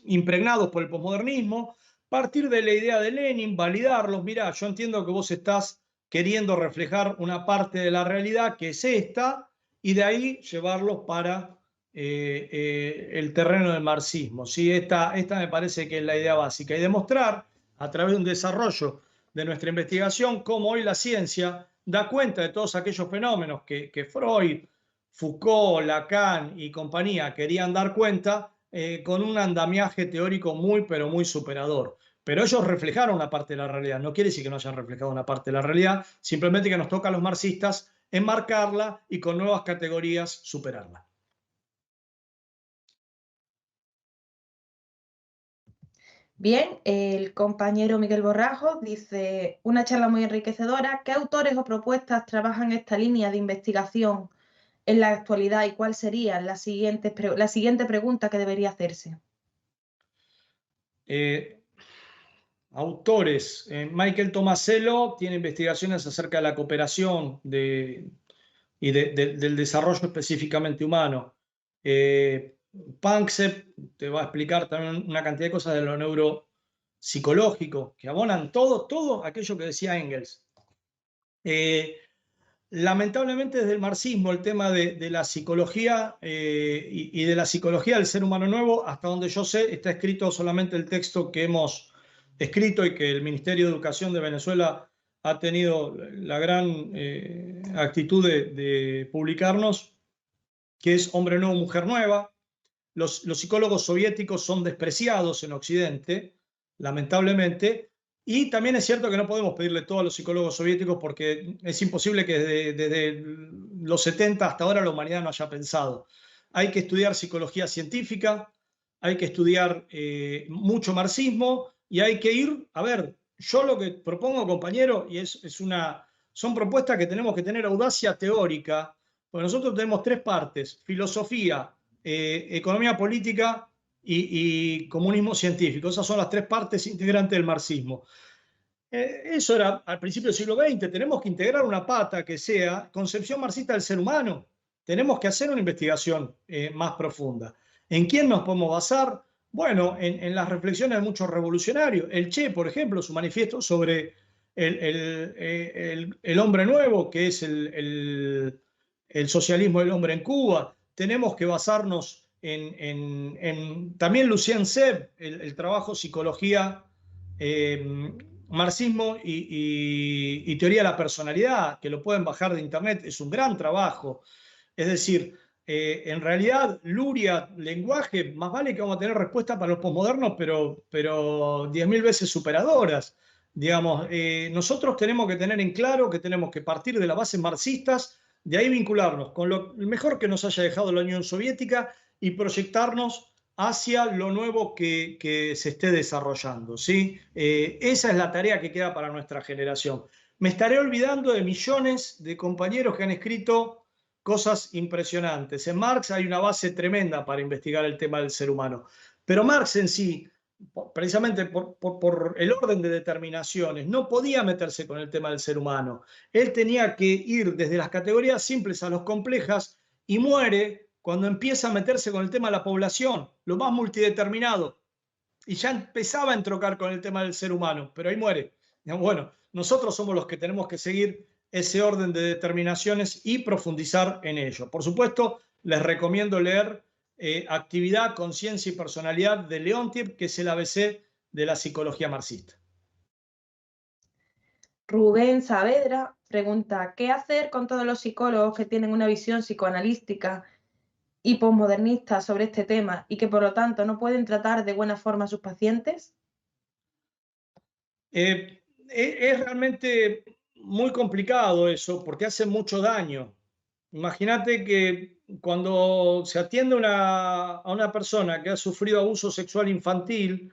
impregnados por el posmodernismo, partir de la idea de Lenin, validarlos. Mirá, yo entiendo que vos estás queriendo reflejar una parte de la realidad que es esta, y de ahí llevarlos para el terreno del marxismo, ¿sí? Esta me parece que es la idea básica, y demostrar a través de un desarrollo de nuestra investigación cómo hoy la ciencia da cuenta de todos aquellos fenómenos que Freud, Foucault, Lacan y compañía querían dar cuenta, con un andamiaje teórico muy, pero muy superador. Pero ellos reflejaron una parte de la realidad. No quiere decir que no hayan reflejado una parte de la realidad, simplemente que nos toca a los marxistas enmarcarla y con nuevas categorías superarla. Bien, el compañero Miguel Borrajo dice, una charla muy enriquecedora. ¿Qué autores o propuestas trabajan esta línea de investigación en la actualidad y cuál sería la siguiente pregunta que debería hacerse? Autores. Michael Tomasello tiene investigaciones acerca de la cooperación de y del desarrollo específicamente humano. Panksepp te va a explicar también una cantidad de cosas de lo neuropsicológico, que abonan todo aquello que decía Engels. Lamentablemente desde el marxismo el tema de la psicología y de la psicología del ser humano nuevo, hasta donde yo sé, está escrito solamente el texto que hemos escrito y que el Ministerio de Educación de Venezuela ha tenido la gran actitud de publicarnos, que es Hombre Nuevo, Mujer Nueva. Los psicólogos soviéticos son despreciados en Occidente, lamentablemente, y también es cierto que no podemos pedirle todo a los psicólogos soviéticos porque es imposible que desde los 70 hasta ahora la humanidad no haya pensado. Hay que estudiar psicología científica, hay que estudiar mucho marxismo y hay que ir, a ver, yo lo que propongo, compañero, y son propuestas que tenemos que tener audacia teórica, porque nosotros tenemos tres partes: filosofía, economía política y comunismo científico. Esas son las tres partes integrantes del marxismo. Eso era al principio del siglo XX. Tenemos que integrar una pata que sea concepción marxista del ser humano. Tenemos que hacer una investigación más profunda. ¿En quién nos podemos basar? Bueno, en las reflexiones de muchos revolucionarios. El Che, por ejemplo, su manifiesto sobre el hombre nuevo, que es el socialismo del hombre en Cuba. Tenemos que basarnos también Lucien Seb, el trabajo Psicología, Marxismo y Teoría de la Personalidad, que lo pueden bajar de internet, es un gran trabajo. Es decir, en realidad, Luria, lenguaje, más vale que vamos a tener respuestas para los posmodernos, pero 10.000 veces superadoras. Digamos, nosotros tenemos que tener en claro que tenemos que partir de las bases marxistas, de ahí vincularnos con lo mejor que nos haya dejado la Unión Soviética y proyectarnos hacia lo nuevo que se esté desarrollando, ¿sí? Esa es la tarea que queda para nuestra generación. Me estaré olvidando de millones de compañeros que han escrito cosas impresionantes. En Marx hay una base tremenda para investigar el tema del ser humano, pero Marx en sí, precisamente por el orden de determinaciones, no podía meterse con el tema del ser humano. Él tenía que ir desde las categorías simples a las complejas y muere cuando empieza a meterse con el tema de la población, lo más multideterminado, y ya empezaba a entrocar con el tema del ser humano, pero ahí muere. Bueno, nosotros somos los que tenemos que seguir ese orden de determinaciones y profundizar en ello. Por supuesto, les recomiendo leer Actividad, Conciencia y Personalidad de Leontiev, que es el ABC de la psicología marxista. Rubén Saavedra pregunta: ¿qué hacer con todos los psicólogos que tienen una visión psicoanalística y posmodernista sobre este tema y que por lo tanto no pueden tratar de buena forma a sus pacientes? Es realmente muy complicado eso porque hace mucho daño. Imagínate que cuando se atiende a una persona que ha sufrido abuso sexual infantil,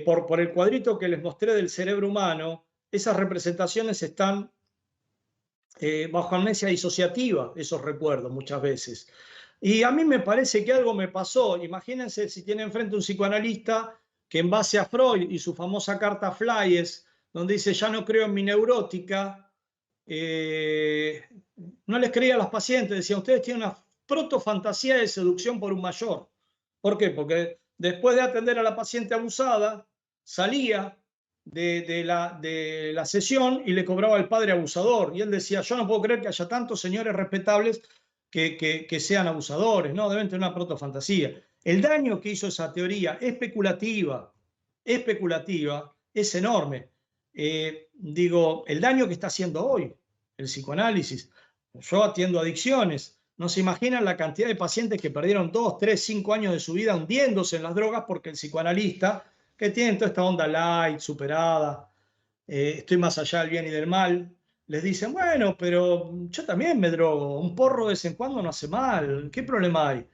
por el cuadrito que les mostré del cerebro humano, esas representaciones están bajo amnesia disociativa, esos recuerdos muchas veces. Y a mí me parece que algo me pasó. Imagínense si tienen enfrente un psicoanalista que en base a Freud y su famosa carta Flyes, donde dice ya no creo en mi neurótica, no les creía a los pacientes, decían ustedes tienen una protofantasía de seducción por un mayor. ¿Por qué? Porque después de atender a la paciente abusada, salía de la sesión y le cobraba al padre abusador. Y él decía, yo no puedo creer que haya tantos señores respetables que sean abusadores, ¿no? Deben tener una protofantasía. El daño que hizo esa teoría especulativa, es enorme. Digo, el daño que está haciendo hoy el psicoanálisis. Yo atiendo adicciones. No se imaginan la cantidad de pacientes que perdieron 2, 3, 5 años de su vida hundiéndose en las drogas porque el psicoanalista, que tiene toda esta onda light, superada, estoy más allá del bien y del mal, les dicen, bueno, pero yo también me drogo, un porro de vez en cuando no hace mal, ¿qué problema hay?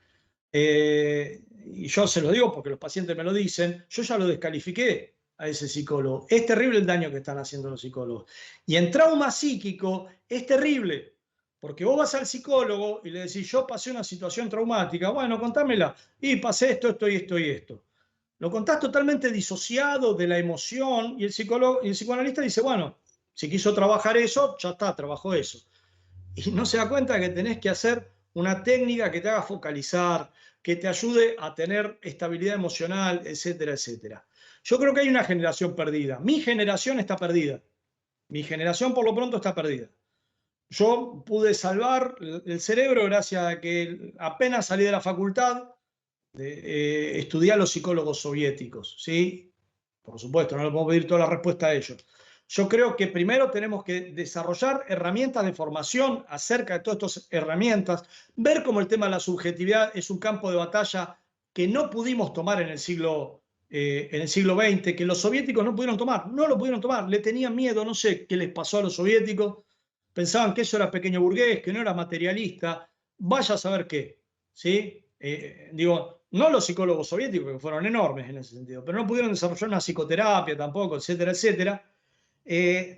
Y yo se lo digo porque los pacientes me lo dicen, yo ya lo descalifiqué a ese psicólogo. Es terrible el daño que están haciendo los psicólogos. Y en trauma psíquico es terrible, porque vos vas al psicólogo y le decís, yo pasé una situación traumática, bueno, contámela, y pasé esto, esto y esto y esto. Lo contás totalmente disociado de la emoción y el psicoanalista dice, bueno, si quiso trabajar eso, ya está, trabajó eso. y no se da cuenta que tenés que hacer una técnica que te haga focalizar, que te ayude a tener estabilidad emocional, etcétera, etcétera. Yo creo que hay una generación perdida. Mi generación está perdida. Mi generación, por lo pronto, está perdida. Yo pude salvar el cerebro gracias a que apenas salí de la facultad, estudié a los psicólogos soviéticos, ¿sí? Por supuesto, no le puedo pedir toda la respuesta a ellos. Yo creo que primero tenemos que desarrollar herramientas de formación acerca de todas estas herramientas, ver cómo el tema de la subjetividad es un campo de batalla que no pudimos tomar en el siglo XX, que los soviéticos no pudieron tomar, no lo pudieron tomar, le tenían miedo, no sé qué les pasó a los soviéticos, pensaban que eso era pequeño burgués, que no era materialista, vaya a saber qué, ¿sí? Digo, no los psicólogos soviéticos, que fueron enormes en ese sentido, pero no pudieron desarrollar una psicoterapia tampoco, etcétera, etcétera.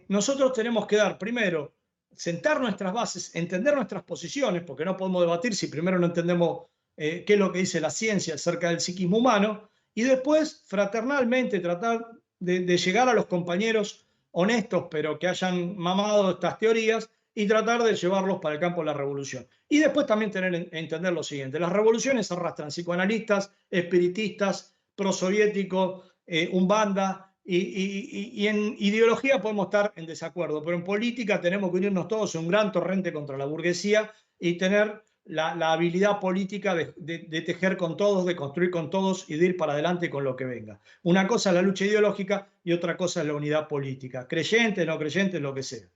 Nosotros tenemos que dar primero, sentar nuestras bases, entender nuestras posiciones, porque no podemos debatir si primero no entendemos qué es lo que dice la ciencia acerca del psiquismo humano, y después fraternalmente tratar de llegar a los compañeros honestos, pero que hayan mamado estas teorías, y tratar de llevarlos para el campo de la revolución. Y después también entender lo siguiente: las revoluciones arrastran psicoanalistas, espiritistas, prosoviéticos, Umbanda, y en ideología podemos estar en desacuerdo, pero en política tenemos que unirnos todos en un gran torrente contra la burguesía y tener la habilidad política de tejer con todos, de construir con todos y de ir para adelante con lo que venga. Una cosa es la lucha ideológica y otra cosa es la unidad política, creyente, no creyente, lo que sea.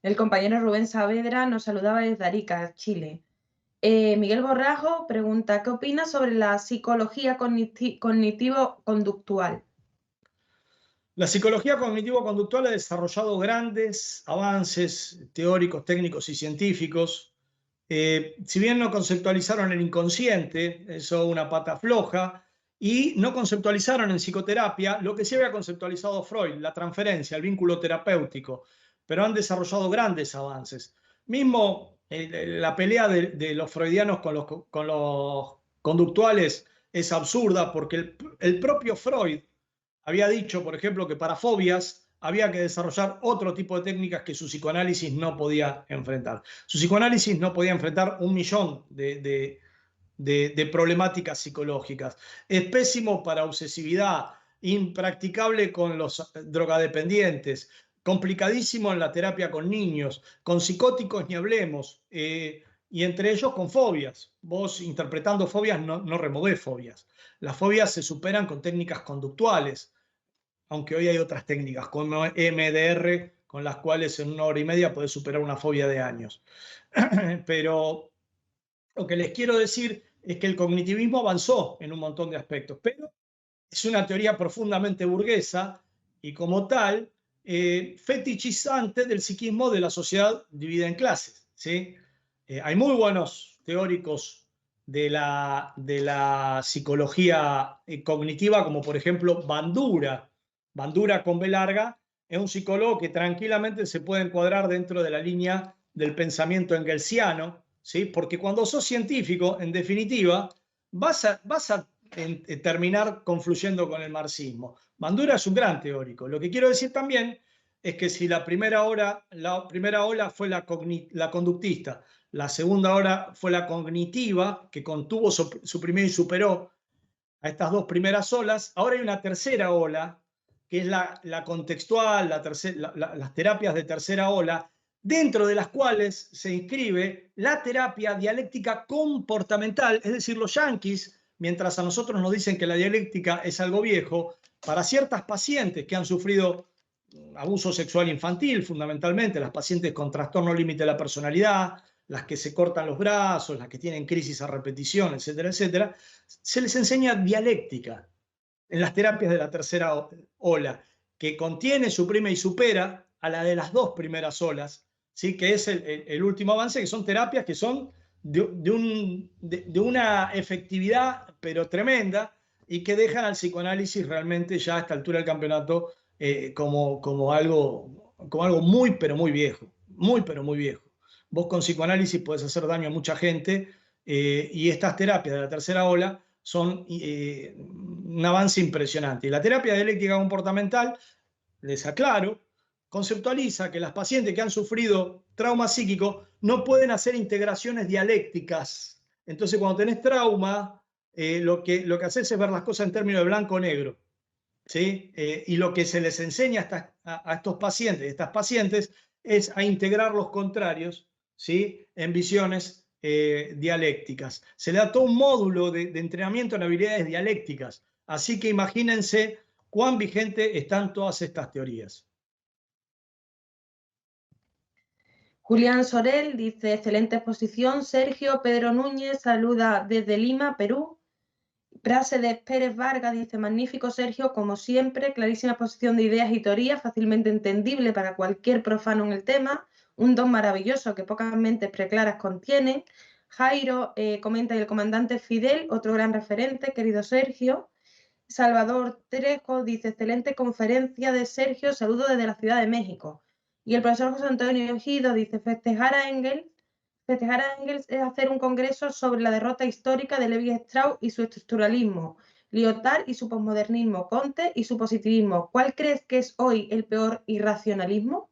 El compañero Rubén Saavedra nos saludaba desde Arica, Chile. Miguel Borrajo pregunta, ¿qué opinas sobre la psicología cognitivo-conductual? La psicología cognitivo-conductual ha desarrollado grandes avances teóricos, técnicos y científicos. Si bien no conceptualizaron el inconsciente, eso una pata floja, y no conceptualizaron en psicoterapia lo que sí había conceptualizado Freud, la transferencia, el vínculo terapéutico, pero han desarrollado grandes avances. Mismo la pelea de los freudianos con los conductuales es absurda, porque el propio Freud había dicho, por ejemplo, que para fobias había que desarrollar otro tipo de técnicas que su psicoanálisis no podía enfrentar. Su psicoanálisis no podía enfrentar 1.000.000 de problemáticas psicológicas. Es pésimo para obsesividad, impracticable con los drogadependientes, complicadísimo en la terapia con niños, con psicóticos ni hablemos, y entre ellos con fobias. Vos interpretando fobias no removés fobias. Las fobias se superan con técnicas conductuales, aunque hoy hay otras técnicas como EMDR, con las cuales en 1 hora y media podés superar una fobia de años. Pero lo que les quiero decir es que el cognitivismo avanzó en un montón de aspectos, pero es una teoría profundamente burguesa y como tal fetichizante del psiquismo de la sociedad dividida en clases, ¿sí? Hay muy buenos teóricos de la psicología cognitiva, como por ejemplo Bandura con B larga, es un psicólogo que tranquilamente se puede encuadrar dentro de la línea del pensamiento engelsiano, ¿sí? Porque cuando sos científico, en definitiva, vas a terminar confluyendo con el marxismo. Bandura es un gran teórico. Lo que quiero decir también es que si la primera ola fue la conductista, la segunda ola fue la cognitiva, que contuvo, suprimió y superó a estas dos primeras olas, ahora hay una tercera ola, que es la contextual, las terapias de tercera ola, dentro de las cuales se inscribe la terapia dialéctica comportamental, es decir, los yanquis, mientras a nosotros nos dicen que la dialéctica es algo viejo, para ciertas pacientes que han sufrido abuso sexual infantil, fundamentalmente, las pacientes con trastorno límite de la personalidad, las que se cortan los brazos, las que tienen crisis a repetición, etcétera, etcétera, se les enseña dialéctica en las terapias de la tercera ola, que contiene, suprime y supera a la de las dos primeras olas, ¿sí? Que es el último avance, que son terapias que son de una efectividad pero tremenda y que dejan al psicoanálisis realmente ya a esta altura del campeonato como algo muy pero muy viejo, muy pero muy viejo. Vos con psicoanálisis podés hacer daño a mucha gente y estas terapias de la tercera ola son un avance impresionante. Y la terapia dialéctica comportamental, les aclaro, conceptualiza que las pacientes que han sufrido trauma psíquico no pueden hacer integraciones dialécticas. Entonces, cuando tenés trauma, lo que haces es ver las cosas en términos de blanco o negro, ¿sí? Y lo que se les enseña a estos pacientes, estas pacientes, es a integrar los contrarios, ¿sí? En visiones dialécticas. Se le da todo un módulo de entrenamiento en habilidades dialécticas. Así que imagínense cuán vigente están todas estas teorías. Julián Sorel dice, excelente exposición. Sergio Pedro Núñez saluda desde Lima, Perú. Práxedes Pérez Vargas dice, magnífico Sergio, como siempre, clarísima exposición de ideas y teorías, fácilmente entendible para cualquier profano en el tema, un don maravilloso que pocas mentes preclaras contienen. Jairo comenta, y el comandante Fidel, otro gran referente, querido Sergio. Salvador Trejo dice, excelente conferencia de Sergio, saludo desde la Ciudad de México. Y el profesor José Antonio Ejido dice, festejar a Engels es hacer un congreso sobre la derrota histórica de Levi Strauss y su estructuralismo, Lyotard y su posmodernismo, Comte y su positivismo. ¿Cuál crees que es hoy el peor irracionalismo?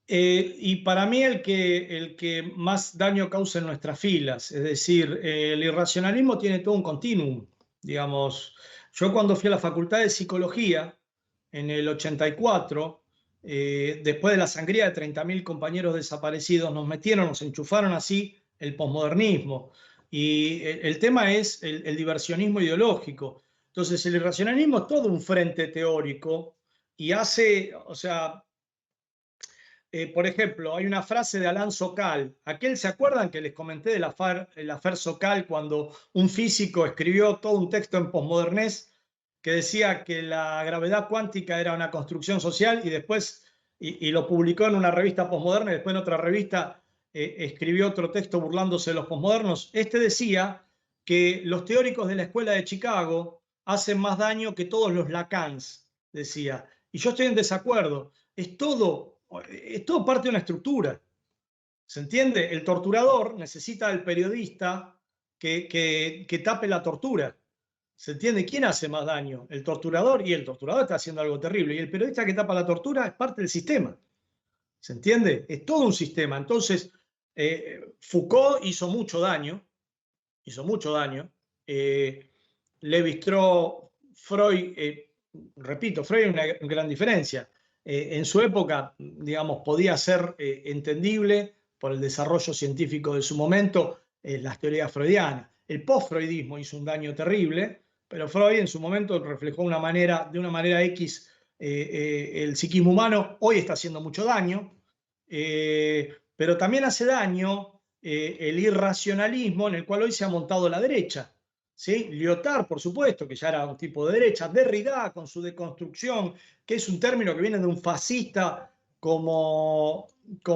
Y para mí el que más daño causa en nuestras filas, es decir, el irracionalismo tiene todo un continuum, digamos. Yo cuando fui a la Facultad de Psicología en el 84, después de la sangría de 30.000 compañeros desaparecidos, nos enchufaron así el posmodernismo. Y el tema es el diversionismo ideológico. Entonces, el irracionalismo es todo un frente teórico y hace, o sea, por ejemplo, hay una frase de Alain Sokal. ¿Se acuerdan que les comenté del affaire Sokal cuando un físico escribió todo un texto en posmodernés que decía que la gravedad cuántica era una construcción social y después y lo publicó en una revista posmoderna y después en otra revista escribió otro texto burlándose de los posmodernos? Este decía que los teóricos de la escuela de Chicago hacen más daño que todos los Lacans, decía. Y yo estoy en desacuerdo. Es todo parte de una estructura. ¿Se entiende? El torturador necesita al periodista que tape la tortura. ¿Se entiende? ¿Quién hace más daño? El torturador, y el torturador está haciendo algo terrible. Y el periodista que tapa la tortura es parte del sistema. ¿Se entiende? Es todo un sistema. Entonces, Foucault hizo mucho daño. Levi-Strauss, Freud, repito, Freud es una gran diferencia. En su época, digamos, podía ser entendible por el desarrollo científico de su momento las teorías freudianas. El post-freudismo hizo un daño terrible, pero Freud en su momento reflejó de una manera X el psiquismo humano. Hoy está haciendo mucho daño, pero también hace daño el irracionalismo en el cual hoy se ha montado la derecha. ¿Sí? Lyotard, por supuesto, que ya era un tipo de derecha. Derrida, con su deconstrucción, que es un término que viene de un fascista como se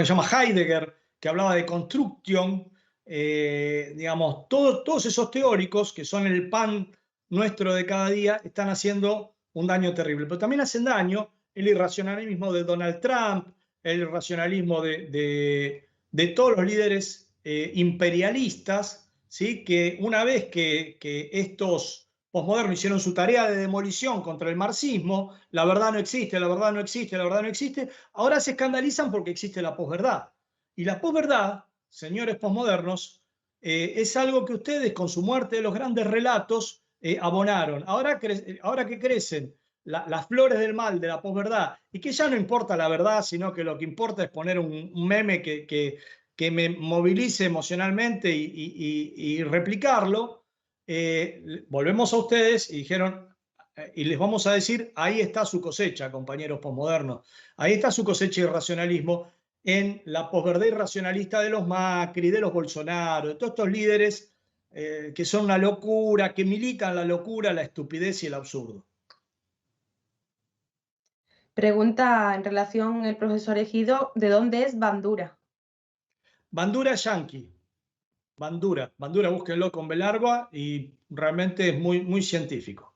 llama Heidegger, que hablaba de construcción. Digamos, todos esos teóricos que son el pan nuestro de cada día están haciendo un daño terrible. Pero también hacen daño el irracionalismo de Donald Trump, el irracionalismo de todos los líderes imperialistas, ¿sí? Que una vez que estos posmodernos hicieron su tarea de demolición contra el marxismo, la verdad no existe, la verdad no existe, la verdad no existe, ahora se escandalizan porque existe la posverdad. Y la posverdad, señores posmodernos, es algo que ustedes con su muerte de los grandes relatos abonaron. Ahora que crecen las flores del mal de la posverdad y que ya no importa la verdad, sino que lo que importa es poner un meme que me movilice emocionalmente y replicarlo, volvemos a ustedes y dijeron, y les vamos a decir, ahí está su cosecha, compañeros posmodernos, ahí está su cosecha de irracionalismo en la posverdad irracionalista de los Macri, de los Bolsonaro, de todos estos líderes que son una locura, que militan la locura, la estupidez y el absurdo. Pregunta en relación el profesor Ejido, ¿de dónde es Bandura? Bandura yankee. Bandura, búsquenlo con B larga y realmente es muy, muy científico.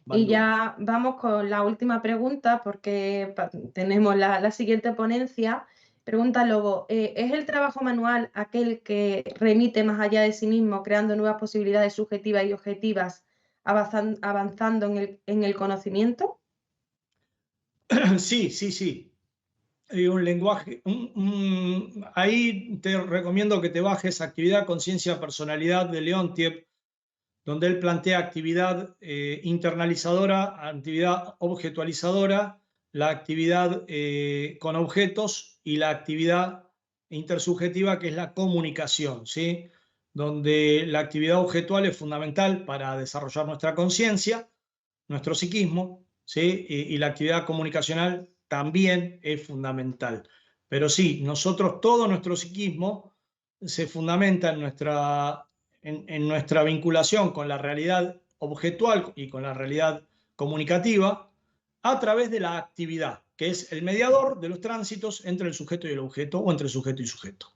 Bandura. Y ya vamos con la última pregunta porque tenemos la siguiente ponencia. Pregunta Lobo, ¿es el trabajo manual aquel que remite más allá de sí mismo, creando nuevas posibilidades subjetivas y objetivas, avanzando en el conocimiento? Sí. Un lenguaje, ahí te recomiendo que te bajes Actividad, Conciencia, Personalidad de Leontiev, donde él plantea actividad internalizadora, actividad objetualizadora, la actividad con objetos y la actividad intersubjetiva, que es la comunicación, ¿sí? Donde la actividad objetual es fundamental para desarrollar nuestra conciencia, nuestro psiquismo, ¿sí? Y la actividad comunicacional también es fundamental. Pero sí, nosotros, todo nuestro psiquismo se fundamenta en nuestra vinculación con la realidad objetual y con la realidad comunicativa a través de la actividad, que es el mediador de los tránsitos entre el sujeto y el objeto, o entre sujeto y sujeto.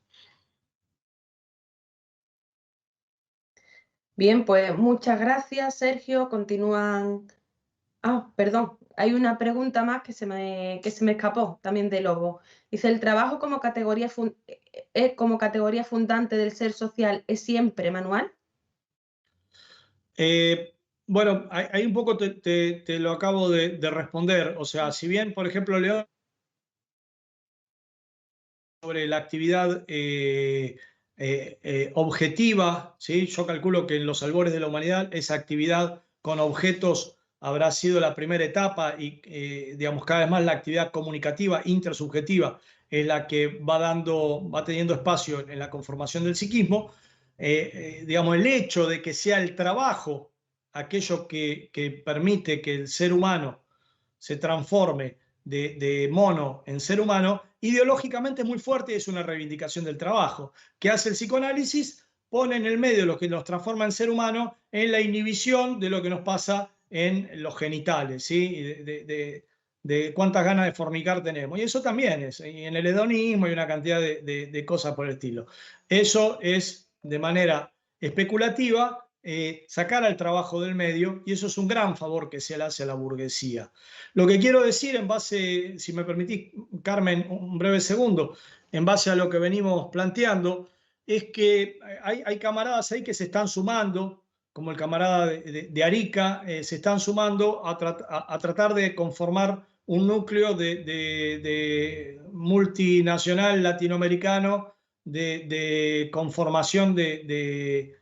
Bien, pues muchas gracias, Sergio. Continúan. Ah, perdón, hay una pregunta más que se me escapó también de Lobo. Dice, ¿el trabajo como categoría fundante del ser social es siempre manual? Bueno, ahí un poco te lo acabo de responder. O sea, si bien, por ejemplo, León, sobre la actividad objetiva, ¿sí? Yo calculo que en los albores de la humanidad esa actividad con objetos habrá sido la primera etapa y, digamos, cada vez más la actividad comunicativa, intersubjetiva, es la que va teniendo espacio en la conformación del psiquismo. Digamos, el hecho de que sea el trabajo aquello que permite que el ser humano se transforme de mono en ser humano, ideológicamente es muy fuerte y es una reivindicación del trabajo. ¿Qué hace el psicoanálisis? Pone en el medio lo que nos transforma en ser humano en la inhibición de lo que nos pasa en los genitales, ¿sí? De cuántas ganas de fornicar tenemos. Y eso también es, y en el hedonismo hay una cantidad de cosas por el estilo. Eso es de manera especulativa sacar al trabajo del medio, y eso es un gran favor que se le hace a la burguesía. Lo que quiero decir, en base, si me permitís, Carmen, un breve segundo, en base a lo que venimos planteando, es que hay camaradas ahí que se están sumando, como el camarada de Arica, se están sumando a tratar de conformar un núcleo de multinacional latinoamericano, de conformación de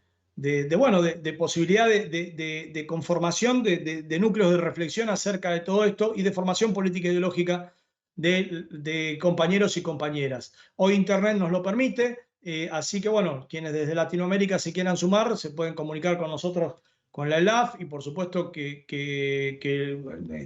posibilidad de conformación de núcleos de reflexión acerca de todo esto y de formación política e ideológica de compañeros y compañeras. Hoy Internet nos lo permite, así que bueno, quienes desde Latinoamérica se quieran sumar se pueden comunicar con nosotros con la ELAF, y por supuesto que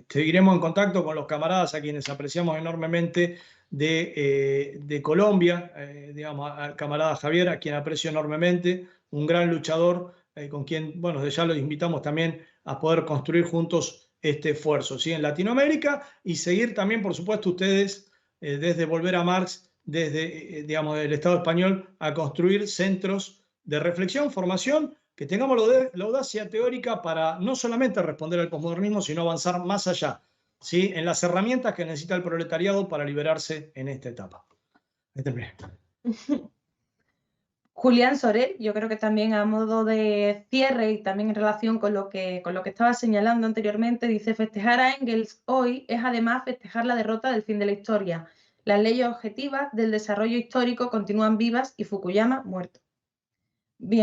seguiremos en contacto con los camaradas a quienes apreciamos enormemente de Colombia, digamos, al camarada Javier, a quien aprecio enormemente, un gran luchador, con quien, bueno, ya los invitamos también a poder construir juntos este esfuerzo, ¿sí? En Latinoamérica, y seguir también, por supuesto, ustedes, desde Volver a Marx, desde, digamos, el Estado español, a construir centros de reflexión, formación, que tengamos la audacia teórica para no solamente responder al posmodernismo, sino avanzar más allá, ¿sí? En las herramientas que necesita el proletariado para liberarse en esta etapa. Julián Sorel, yo creo que también a modo de cierre y también en relación con lo que estaba señalando anteriormente, dice: festejar a Engels hoy es además festejar la derrota del fin de la historia. Las leyes objetivas del desarrollo histórico continúan vivas y Fukuyama muerto. Bien.